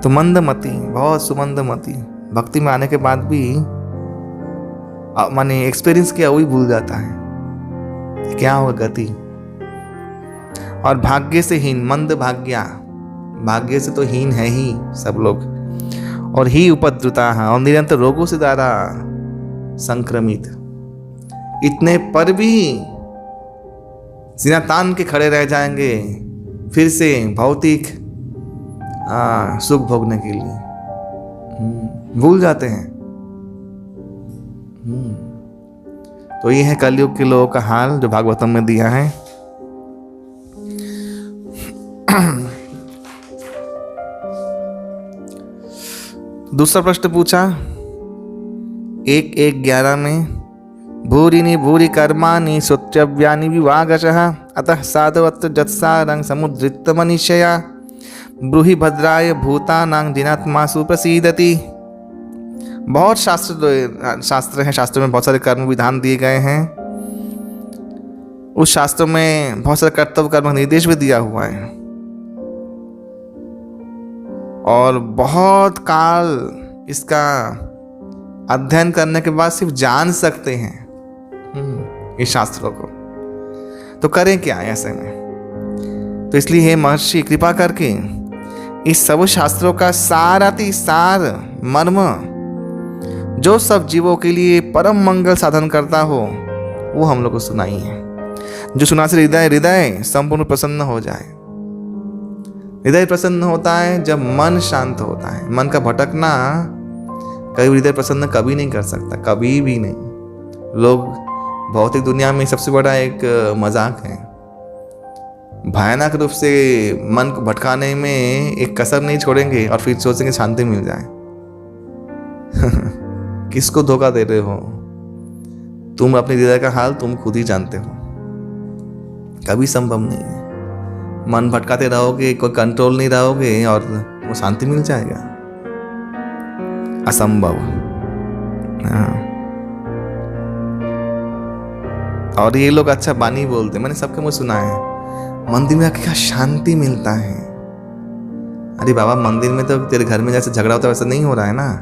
A: तो मंदमती, बहुत सुमंदमती, भक्ति में आने के बाद भी माने एक्सपीरियंस किया वही भूल जाता है, क्या होगा गति। और भाग्य से हीन, मंद भाग्या, भाग्य से तो हीन है ही सब लोग, और ही उपद्रुता है, और निरंतर रोगों से द्वारा संक्रमित, इतने पर भी सीना तान के खड़े रह जाएंगे फिर से भौतिक सुख भोगने के लिए, भूल जाते हैं। तो ये है कलयुग के लोगों का हाल जो भागवतम में दिया है। दूसरा प्रश्न पूछा 1:11 में, भूरिनी भूरि कर्माणि श्रोतव्यानि विवागशः अतः साधवत्र जत्सारं समुद्रित मनीषया ब्रूहि भद्राय भूतानां जिनात्मासु प्रसीदति। बहुत शास्त्र हैं, शास्त्रों में बहुत सारे कर्म विधान दिए गए हैं, उस शास्त्र में बहुत सारे कर्तव्य कर्म निर्देश भी दिया हुआ है, और बहुत काल इसका अध्ययन करने के बाद सिर्फ जान सकते हैं इस शास्त्रों को। तो करें क्या ऐसे में? तो इसलिए हे महर्षि, कृपा करके इस सब शास्त्रों का साराति सार मर्म जो सब जीवों के लिए परम मंगल साधन करता हो वो हम लोग को सुनाइए, जो सुना से हृदय संपूर्ण प्रसन्न हो जाए। हृदय प्रसन्न होता है जब मन शांत होता है। मन का भटकना कभी हृदय प्रसन्न कभी नहीं कर सकता, कभी भी नहीं। लोग भौतिक दुनिया में सबसे बड़ा एक मजाक है, भयानक रूप से मन को भटकाने में एक कसर नहीं छोड़ेंगे और फिर सोचेंगे शांति मिल जाए। किसको धोखा दे रहे हो? तुम अपने हृदय का हाल तुम खुद ही जानते हो, कभी संभव नहीं है। मन भटकाते रहोगे, कोई कंट्रोल नहीं रहोगे और वो शांति मिल जाएगा, असंभव। हाँ। और ये लोग अच्छा बानी बोलते, मैंने सबके मुझे सुना है, मंदिर में आके क्या शांति मिलता है। अरे बाबा, मंदिर में तो तेरे घर में जैसे झगड़ा होता है वैसा नहीं हो रहा है ना,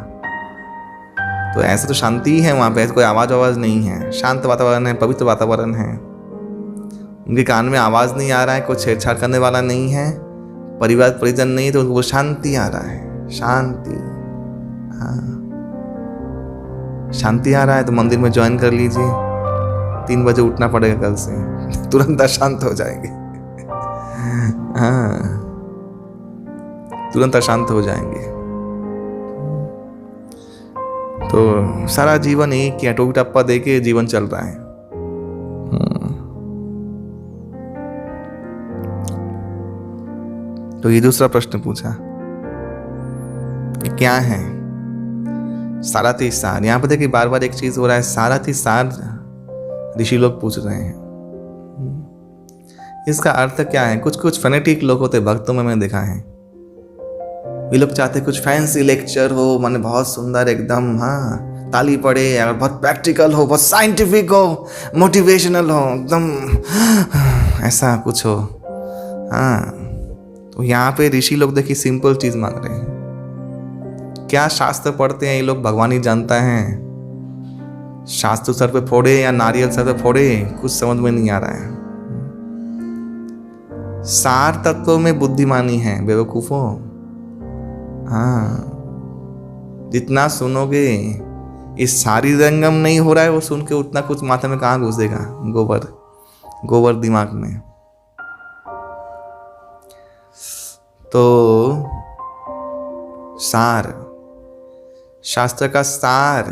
A: तो ऐसा तो शांति है वहाँ पे, ऐसा कोई आवाज़ नहीं है, शांत वातावरण है, पवित्र वातावरण है। उनके कान में आवाज़ नहीं आ रहा है, कोई छेड़छाड़ करने वाला नहीं है, परिवार परिजन नहीं, तो वो शांति आ रहा है, शांति। हाँ, शांति आ रहा है तो मंदिर में ज्वाइन कर लीजिए। 3 बजे उठना पड़ेगा कल से, तुरंत अशांत हो जाएंगे। हाँ, तुरंत अशांत हो जाएंगे। तो सारा जीवन एक ही टोपी टप्पा दे के जीवन चल रहा है। तो ये दूसरा प्रश्न पूछा, क्या है साराथी सार? यहाँ पे देखिए बार बार एक चीज हो रहा है, साराथी सार ऋषि लोग पूछ रहे हैं। इसका अर्थ क्या है? कुछ कुछ फैनेटिक लोग होते भक्तों में मैंने देखा है, वे लोग चाहते कुछ फैंसी लेक्चर हो, माने बहुत सुंदर एकदम, हाँ, ताली पड़े, और बहुत प्रैक्टिकल हो, बहुत साइंटिफिक हो, मोटिवेशनल हो, एकदम ऐसा कुछ हो। हाँ, तो यहाँ पे ऋषि लोग देखिए सिंपल चीज मांग रहे हैं। क्या शास्त्र पढ़ते हैं ये लोग भगवान ही जानता है। शास्त्र सर पे फोड़े या नारियल सर पे फोड़े, कुछ समझ में नहीं आ रहा है। सार तत्वों में बुद्धिमानी है बेवकूफों। हाँ, जितना सुनोगे, इस सारी रंगम नहीं हो रहा है वो सुन के, उतना कुछ माथा में कहाँ घुसेगा? गोबर दिमाग में। तो सार, शास्त्र का सार,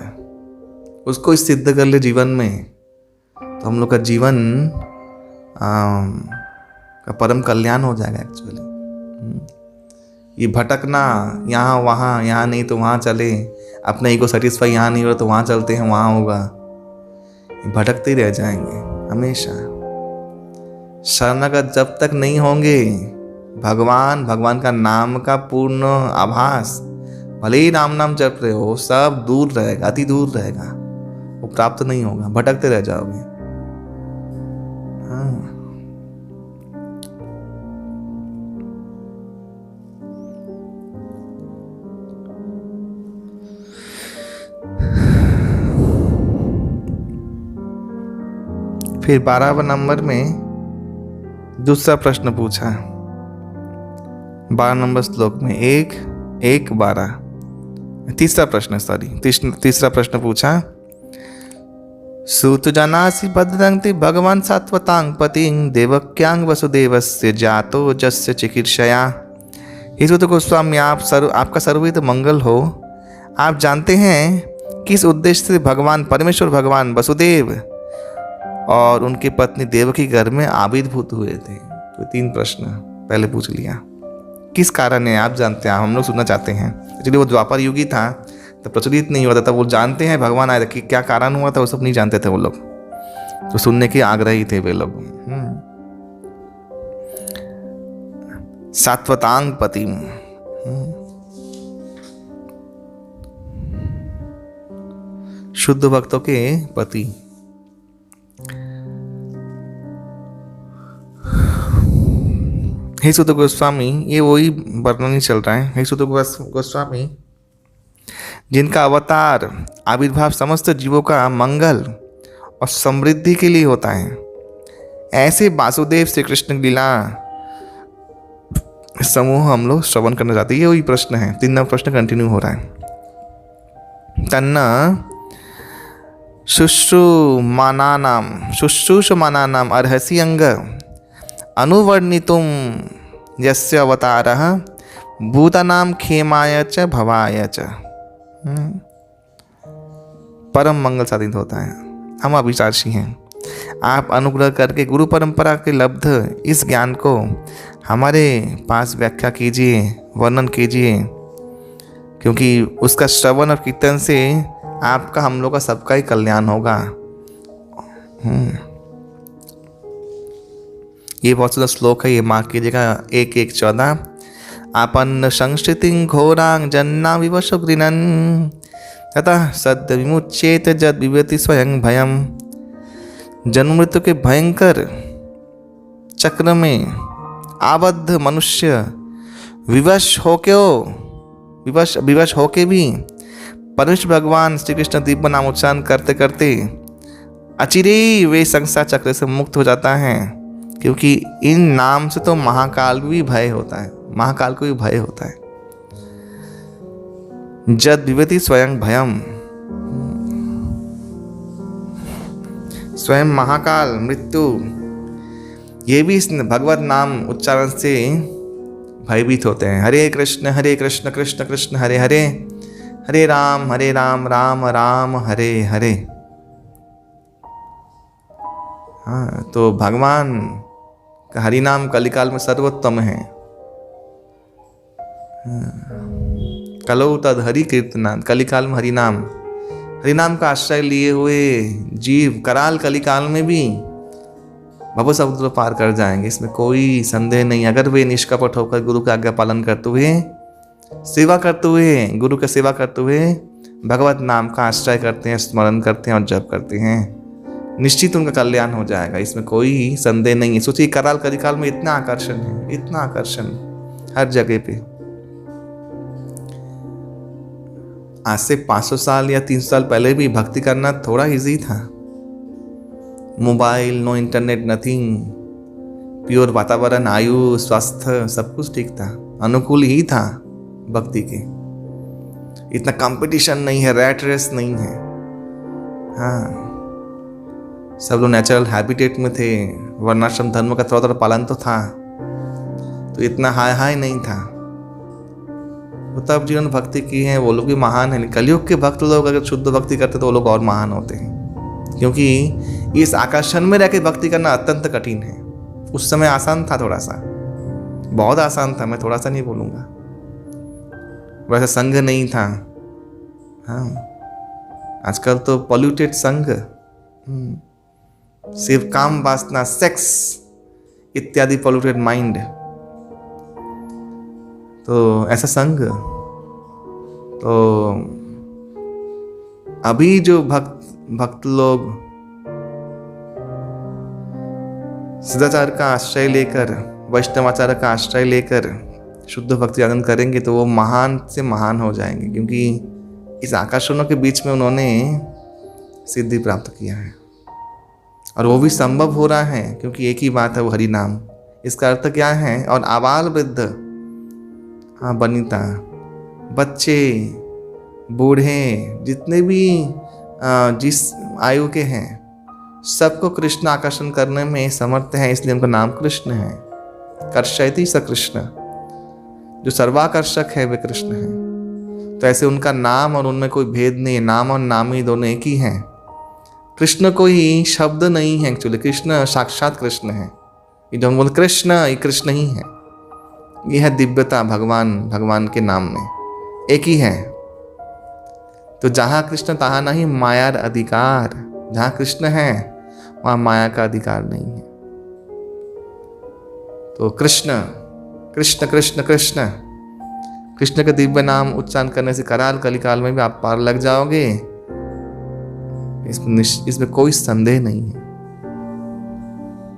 A: उसको सिद्ध कर ले जीवन में, तो हम लोग का जीवन का परम कल्याण हो जाएगा एक्चुअली। ये भटकना यहाँ वहाँ, यहाँ नहीं तो वहाँ चले, अपने ईगो सेटिस्फाई यहाँ नहीं हो रहा तो वहाँ चलते हैं वहाँ होगा, ये भटकते ही रह जाएंगे हमेशा। शरणागत जब तक नहीं होंगे भगवान का नाम का पूर्ण आभास, भले ही नाम जप रहे हो, सब दूर रहेगा, अति दूर रहेगा, वो प्राप्त नहीं होगा, भटकते रह जाओगे। हाँ, फिर 12वें नंबर में दूसरा प्रश्न पूछा, 12 नंबर श्लोक में 1:12 तीसरा प्रश्न पूछा, सूत जनासि भद्रंति भगवान सात्वतांग पतिं देवक्यांग वसुदेवस्य जातो जस्य चिकीर्षया। हे सूत गोस्वामी, आपका सर्वविध मंगल हो। आप जानते हैं किस उद्देश्य से परमेश्वर भगवान वसुदेव और उनकी पत्नी देवकी घर में आविर्भूत हुए थे। तो 3 प्रश्न पहले पूछ लिया। किस कारण है आप जानते हैं, हम लोग सुनना चाहते हैं। एक्चुअली वो द्वापर युगी था, तब प्रचलित नहीं हुआ था, तब वो जानते हैं भगवान आए थे, कि क्या कारण हुआ था वो सब नहीं जानते थे वो लोग, तो सुनने के आग्रही थे वे लोग। सात्वतांग पति, शुद्ध भक्तों के पति। हे सूत गोस्वामी, ये वही वर्णन ही चल रहा है। हे सूत गोस्वामी, जिनका अवतार आविर्भाव समस्त जीवों का मंगल और समृद्धि के लिए होता है, ऐसे वासुदेव श्री कृष्ण लीला समूह हम लोग श्रवण करना चाहते हैं। ये वही प्रश्न है, 3 प्रश्न कंटिन्यू हो रहा है। तन्ना शुश्रूषमानानाम अर्हसि अंग अनुवर्णितुम यस्य अवतारः भूतानां क्षेमाय च भवाय च। परम मंगल साधित होता है। हम अभिचाषी हैं, आप अनुग्रह करके गुरु परंपरा के लब्ध इस ज्ञान को हमारे पास व्याख्या कीजिए, वर्णन कीजिए, क्योंकि उसका श्रवण और कीर्तन से आपका, हम लोग का, सबका ही कल्याण होगा। ये बहुत सुंदर श्लोक है, ये मार्क कीजिएगा। 1:14 आपन्न संस्थितिं घोरां जन्ना विवशो गृणन् ततः सद्य विमुच्येत जद विवेति स्वयं भयम। जन्म मृत्यु के भयंकर चक्र में आबद्ध मनुष्य विवश होके भी परमेश्वर भगवान श्री कृष्ण दिव्य नाम उच्चारण करते करते अचिरे वे संसार चक्र से मुक्त हो जाता है, क्योंकि इन नाम से तो महाकाल भी भय होता है, महाकाल को भी भय होता है। जद विवेति स्वयं भयम, स्वयं महाकाल मृत्यु, ये भी इस भगवत नाम उच्चारण से भयभीत होते हैं। हरे कृष्ण कृष्ण कृष्ण हरे हरे, हरे राम राम राम हरे हरे। हाँ, तो भगवान का हरि नाम कलिकाल में सर्वोत्तम है। कलो तद हरि कीर्तनाद, कलिकाल में हरिनाम का आश्रय लिए हुए जीव कराल कलिकाल में भी भव समुद्र पार कर जाएंगे, इसमें कोई संदेह नहीं। अगर वे निष्कपट होकर गुरु का आज्ञा पालन करते हुए, सेवा करते हुए, गुरु का सेवा करते हुए भगवत नाम का आश्रय करते हैं, स्मरण करते हैं और जप करते हैं, निश्चित उनका कल्याण हो जाएगा, इसमें कोई संदेह नहीं है। सोचिए कराल कलिकाल में इतना आकर्षण है, इतना आकर्षण हर जगह पे। आज से 500 साल या 300 साल पहले भी भक्ति करना थोड़ा इजी था। Mobile, no internet, nothing, pure वातावरण, आयु, स्वास्थ्य, सब कुछ ठीक था, अनुकूल ही था भक्ति के। इतना कंपटीशन नहीं है, रैट रेस नहीं है। हाँ, सब लोग नेचुरल हैबिटेट में थे, वर्णाश्रम धर्म का थोड़ा पालन तो था, तो इतना हाई नहीं था। वो तब जिन्होंने भक्ति की है वो लोग भी महान है। कलयुग के भक्त लोग अगर शुद्ध भक्ति करते तो वो लोग और महान होते हैं, क्योंकि इस आकर्षण में रह के भक्ति करना अत्यंत कठिन है। उस समय आसान था, थोड़ा सा, बहुत आसान था, मैं थोड़ा सा नहीं बोलूँगा, वैसा संग नहीं था। हाँ, आजकल तो पॉल्यूटेड संग, सिर्फ काम वासना, सेक्स इत्यादि पॉल्यूटेड माइंड, तो ऐसा संग। तो अभी जो भक्त लोग सदाचार का आश्रय लेकर, वैष्णवाचार का आश्रय लेकर शुद्ध भक्ति साधन करेंगे तो वो महान से महान हो जाएंगे, क्योंकि इस आकर्षणों के बीच में उन्होंने सिद्धि प्राप्त किया है। और वो भी संभव हो रहा है क्योंकि एक ही बात है, वो हरि नाम। इसका अर्थ क्या है? और आबाल वृद्ध, हाँ, बनिता, बच्चे, बूढ़े, जितने भी जिस आयु के हैं, सबको कृष्ण आकर्षण करने में समर्थ है, इसलिए उनका नाम कृष्ण है। कर्षयति स कृष्ण, जो सर्वाकर्षक है वे कृष्ण है। तो ऐसे उनका नाम और उनमें कोई भेद नहीं है, नाम और नामी दोनों एक ही हैं। कृष्ण कोई शब्द नहीं है, एक्चुअली कृष्ण साक्षात कृष्ण है। ये जो हम बोलते कृष्ण, ये कृष्ण ही है। ये है दिव्यता भगवान के नाम में, एक ही है। तो जहाँ कृष्ण तहाँ नहीं मायार अधिकार, जहाँ कृष्ण है वहाँ माया का अधिकार नहीं है। तो कृष्ण कृष्ण कृष्ण कृष्ण कृष्ण के दिव्य नाम उच्चारण करने से कराल कलिकाल में भी आप पार लग जाओगे, इसमें कोई संदेह नहीं है।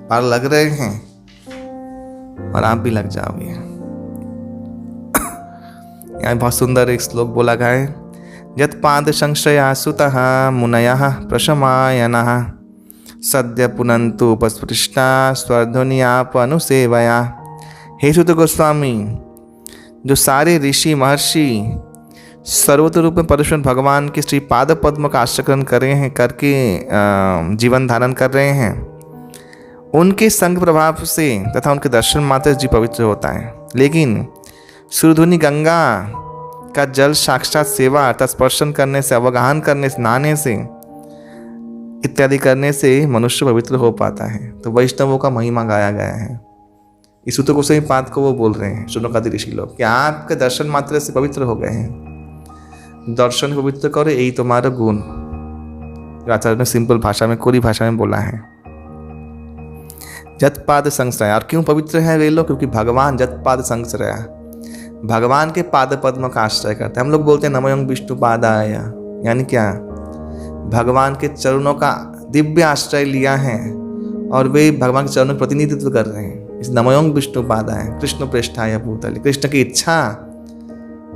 A: पार लग रहे हैं और आप भी लग जाओगे। यहाँ बहुत सुंदर एक श्लोक बोला गया है, यत् पाद संशया सुतः मुनयः प्रशमायनः सद्य पुनन्तु उपस्पृष्टा स्वध्वनियाप अनुसेवया। हे सुत गोस्वामी, जो सारे ऋषि महर्षि सर्वोत्तम रूप में परमेश्वर भगवान के श्री पाद पद्म का आश्रय करके जीवन धारण कर रहे हैं, उनके संग प्रभाव से तथा उनके दर्शन मात्र जी पवित्र होता है। लेकिन सुरधुनी गंगा का जल साक्षात सेवा अर्थात स्पर्शन करने से, अवगाहन करने से, नहाने से इत्यादि करने से मनुष्य पवित्र हो पाता है। तो वैष्णवों का महिमा गाया गया है। इस सूत्र गोस्वामी पाद को वो बोल रहे हैं, शुनकादि ऋषि लोग, कि आपके दर्शन मात्र से पवित्र हो गए हैं। दर्शन पवित्र करो, यही तुम्हारा गुण। आचार्य ने सिंपल भाषा में, कोरी भाषा में बोला है। जतपाद संश्रय, और क्यों पवित्र है वे लोग? क्योंकि भगवान जतपाद संश्रय, भगवान के पाद पद्म का आश्रय करते हैं। हम लोग बोलते हैं नमोयं विष्णु पादाय, यानी क्या? भगवान के चरणों का दिव्य आश्रय लिया है और वे भगवान के चरणों का प्रतिनिधित्व कर रहे हैं। इस नमोयं विष्णु पादाय कृष्ण प्रेष्ठाय भूतले, कृष्ण की इच्छा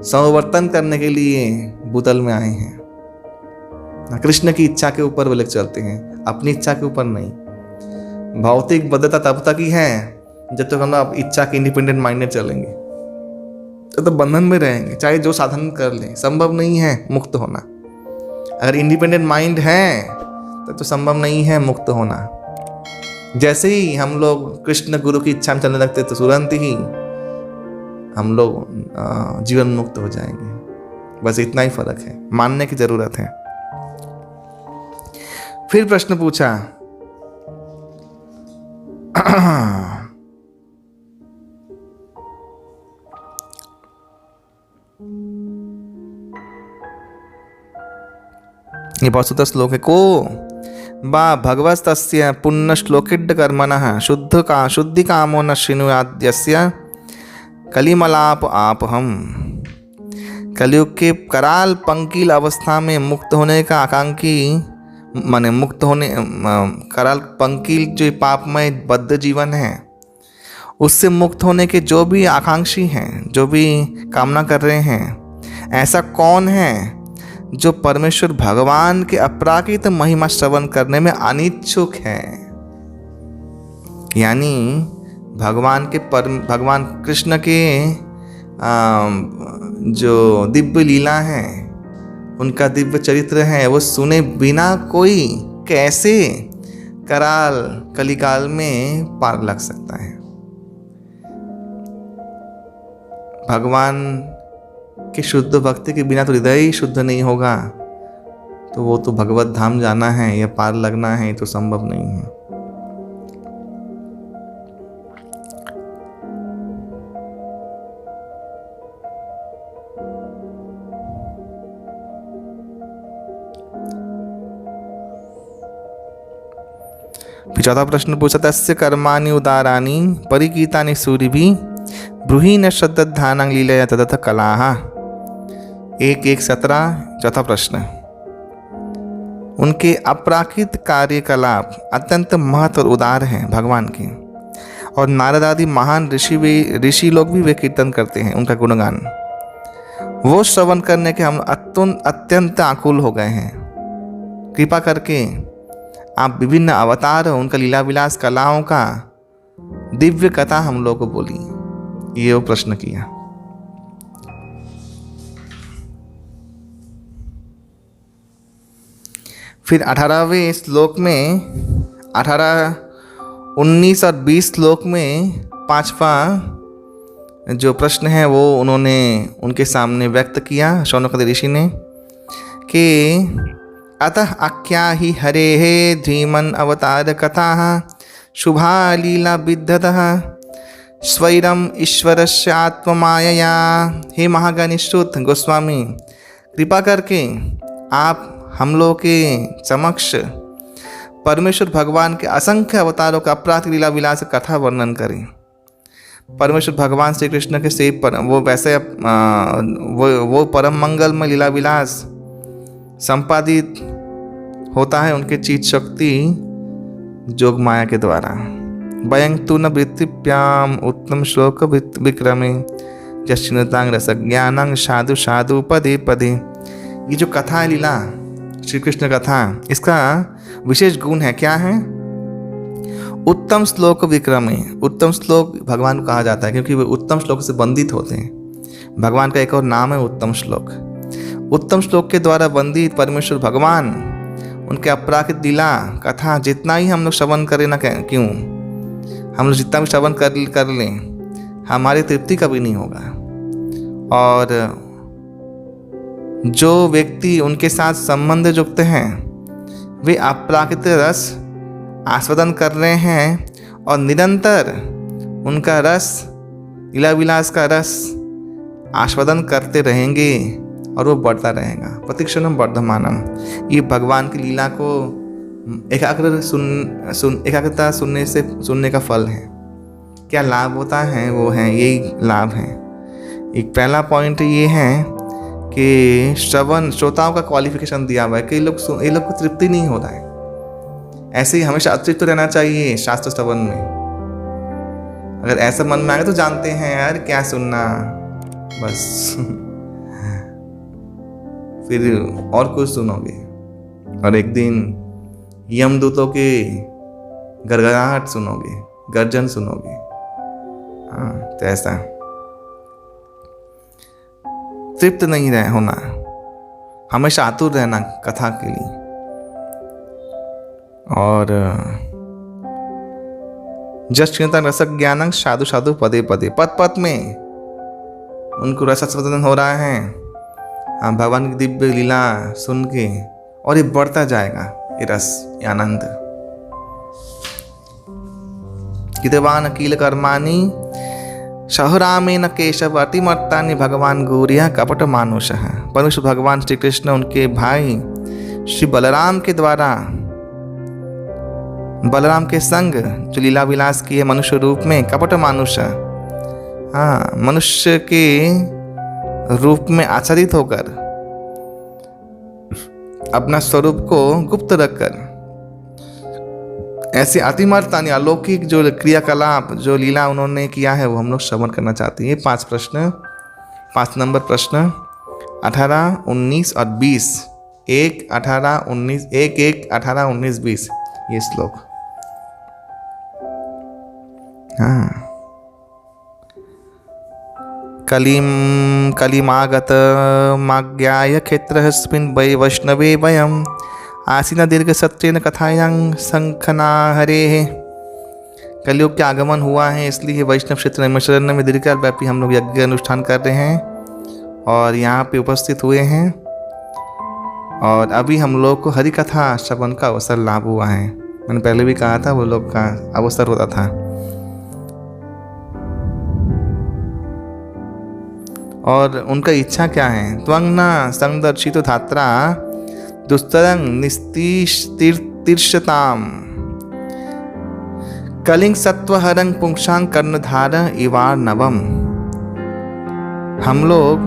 A: संवर्तन करने के लिए भूतल में आए हैं। कृष्ण की इच्छा के ऊपर वे लोग चलते हैं, अपनी इच्छा के ऊपर नहीं। भौतिक बद्धता तब तक ही है जब तक हम लोग इच्छा के इंडिपेंडेंट माइंड में चलेंगे, तो बंधन में रहेंगे, चाहे जो साधन कर लें। संभव नहीं है मुक्त होना। अगर इंडिपेंडेंट माइंड है तो संभव नहीं है मुक्त होना। जैसे ही हम लोग कृष्ण गुरु की इच्छा में चलने लगते तो तुरंत ही हम लोग जीवन मुक्त हो जाएंगे। बस इतना ही फर्क है, मानने की जरूरत है। फिर प्रश्न पूछा, ये बहुत सुंदर श्लोक है। को बा भगवस्तस्य पुण्य श्लोकिड कर्मणः शुद्धि कामो न श्रृणुयाद्यस्य कलिमलाप आप हम। कलयुग के कराल पंकील अवस्था में मुक्त होने का आकांक्षी, माने मुक्त होने, कराल पंकील जो पापमय बद्ध जीवन है, उससे मुक्त होने के जो भी आकांक्षी हैं, जो भी कामना कर रहे हैं, ऐसा कौन है जो परमेश्वर भगवान के अपराकृत महिमा श्रवण करने में अनिच्छुक है? यानी भगवान कृष्ण के जो दिव्य लीला है, उनका दिव्य चरित्र है, वो सुने बिना कोई कैसे कराल कलिकाल में पार लग सकता है? भगवान कि शुद्ध भक्ति के बिना तो हृदय ही शुद्ध नहीं होगा। तो वो तो भगवत धाम जाना है या पार लगना है, तो संभव नहीं है। फिर चौथा प्रश्न पूछा, तस्य कर्माणि उदाराणि परिकीर्तानि सूरिभिः ब्रूहि न श्रद्धानां लीलया तदथ कलाः। 1:17 चौथा प्रश्न। उनके अपराकृत कार्यकलाप अत्यंत महत्व और उदार हैं भगवान के, और नारद आदि महान ऋषि लोग भी वे कीर्तन करते हैं उनका गुणगान। वो श्रवण करने के हम अत्यंत आकुल हो गए हैं। कृपा करके आप विभिन्न अवतार और उनका लीला विलास कलाओं का दिव्य कथा हम लोग को बोली। ये वो प्रश्न किया। फिर 18वें श्लोक में 18, 19 और 20 श्लोक में 5वां जो प्रश्न है वो उन्होंने उनके सामने व्यक्त किया शौनकादि ऋषि ने कि अतः आख्या ही हरेः धीमन अवतार कथाः शुभा लीला विद्धतः स्वैरम ईश्वरस्य आत्ममायया। हे महागणिश्रुत गोस्वामी, कृपा करके आप हम लोग के समक्ष परमेश्वर भगवान के असंख्य अवतारों का अपराध लीला विलास कथा वर्णन करें। परमेश्वर भगवान श्री कृष्ण के सेव पर वो वैसे वो परम मंगलमय लीला विलास संपादित होता है उनके चित शक्ति जोग माया के द्वारा। वयं तु न वृत्तिभ्याम उत्तम श्लोक विक्रमे जश्चिन्तांग रसज्ञानं साधु साधु पदे पदे। ये जो कथा है लीला श्री कृष्ण कथा, इसका विशेष गुण है, क्या है? उत्तम श्लोक विक्रमे। उत्तम श्लोक भगवान को कहा जाता है क्योंकि वे उत्तम श्लोक से बंधित होते हैं। भगवान का एक और नाम है उत्तम श्लोक। उत्तम श्लोक के द्वारा बंधित परमेश्वर भगवान उनके अपराकृत लीला कथा जितना ही हम लोग श्रवण करें ना क्यों, हम लोग जितना भी श्रवण कर लें, हमारी तृप्ति कभी नहीं होगा। और जो व्यक्ति उनके साथ संबंध जुड़ते हैं वे अपराकृत रस आस्वादन कर रहे हैं और निरंतर उनका रस लीला विलास का रस आस्वादन करते रहेंगे और वो बढ़ता रहेगा। प्रतिक्षणम वर्धमानम। ये भगवान की लीला को एकाग्रता सुनने का फल है। क्या लाभ होता है वो है, यही लाभ है। एक पहला पॉइंट ये है कि श्रोताओं का क्वालिफिकेशन दिया हुआ है कि ये लोग को तृप्ति नहीं हो रहा है। ऐसे ही हमेशा अतृप्त रहना चाहिए शास्त्र श्रवण में। अगर ऐसा मन में आए तो जानते हैं यार क्या सुनना, बस फिर और कुछ सुनोगे और एक दिन यमदूतों के गड़गड़ाहट सुनोगे, गर्जन सुनोगे। हाँ, तो ऐसा तृप्त नहीं रह होना, हमेशा आतुर रहना कथा के लिए। और जस चिंतन रसक ज्ञानं साधु साधु पदे पदे। पद पद में उनको रसास्वादन हो रहा है भगवान की दिव्य लीला सुन के, और ये बढ़ता जाएगा ये रस, ये आनंद। कितवान अकील कर्माणि शहुरामेन केशव अतिमत्तानि भगवान गौरिया कपट मानुष है। परमेश्वर भगवान श्री कृष्ण उनके भाई श्री बलराम के द्वारा, बलराम के संग जो लीला विलास किए मनुष्य रूप में, कपट मानुष, हाँ, मनुष्य के रूप में आच्छादित होकर अपना स्वरूप को गुप्त रखकर ऐसे अतिमर्तानी अलौकिक जो क्रियाकलाप जो लीला उन्होंने किया है वो हम लोग श्रवण करना चाहते हैं। ये 5 प्रश्न, 5 नंबर प्रश्न 18, 19 और 20। 1, 18, 19, 1, 18, 19, 20 ये श्लोक। हाँ, कलिमागत माज्ञाय क्षेत्रस्मिन् वै वैष्णवे वयम् आसीन दीर्घ सत्येन कथायां शंखना हरेः। कलयुग के आगमन हुआ है, इसलिए वैष्णव क्षेत्र नैमिषारण्य में दीर्घकाल व्यापी हम लोग यज्ञ अनुष्ठान कर रहे हैं और यहाँ पे उपस्थित हुए हैं। और अभी हम लोग को हरि कथा श्रवण का अवसर लाभ हुआ है। मैंने पहले भी कहा था वो लोग का अवसर होता था। और उनका इच्छा क्या है? त्वंगना संगदर्शित धात्रा दुस्तरंग निस्तीर्षताम कलिंग सत्वहरंग पुंसांग कर्णधार इवार नवम। हम लोग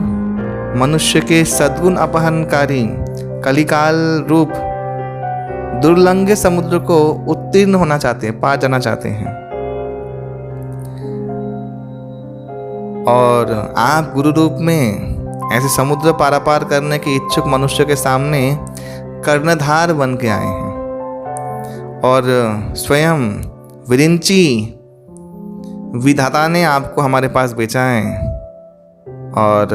A: मनुष्य के सद्गुण अपहरणकारी कलिकाल रूप दुर्लंघ्य समुद्र को उत्तीर्ण होना चाहते हैं, पार जाना चाहते हैं। और आप गुरु रूप में ऐसे समुद्र पारापार करने के इच्छुक मनुष्य के सामने कर्णधार बन के आए हैं। और स्वयं विरिंची विधाता ने आपको हमारे पास भेजा है और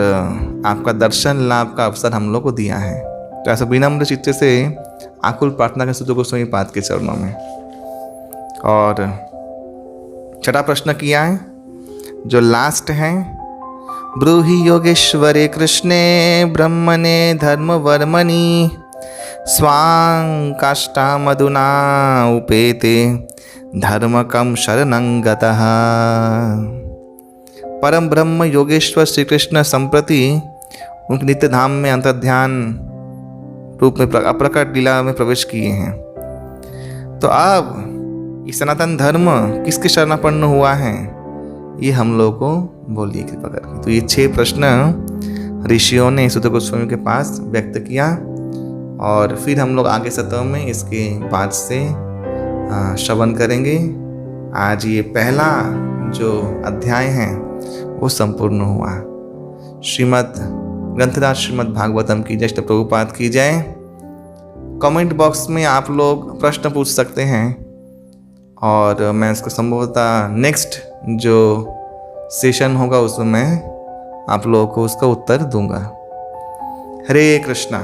A: आपका दर्शन लाभ का अवसर हम लोग को दिया है। तो ऐसा विनम्र चित्त से आकुल प्रार्थना के सुध गोस्वामी पाद के चरणों में। और छठा प्रश्न किया है जो लास्ट है, ब्रूहि योगेश्वरे कृष्णे ब्रह्मणे धर्म वर्मणि स्वां काष्ठा मधुना उपेते धर्मकम शरणं गतः। परम ब्रह्म योगेश्वर श्री कृष्ण संप्रति उनके नित्य धाम में अंतर्ध्यान रूप में अप्रकट लीला में प्रवेश किए हैं। तो अब ये सनातन धर्म किसके शरणापन्न हुआ है, ये हम लोगों को बोलिए कृपा करके। तो ये 6 प्रश्न ऋषियों ने सुत गोस्वामी के पास व्यक्त किया और फिर हम लोग आगे सत्र में इसके बाद से श्रवण करेंगे। आज ये पहला जो अध्याय है वो संपूर्ण हुआ। ग्रंथराज श्रीमद् भागवतम की जय, प्रभुपाद की जय। कमेंट बॉक्स में आप लोग प्रश्न पूछ सकते हैं और मैं इसको संभवतः नेक्स्ट जो सेशन होगा उसमें मैं आप लोगों को उसका उत्तर दूंगा। हरे कृष्णा।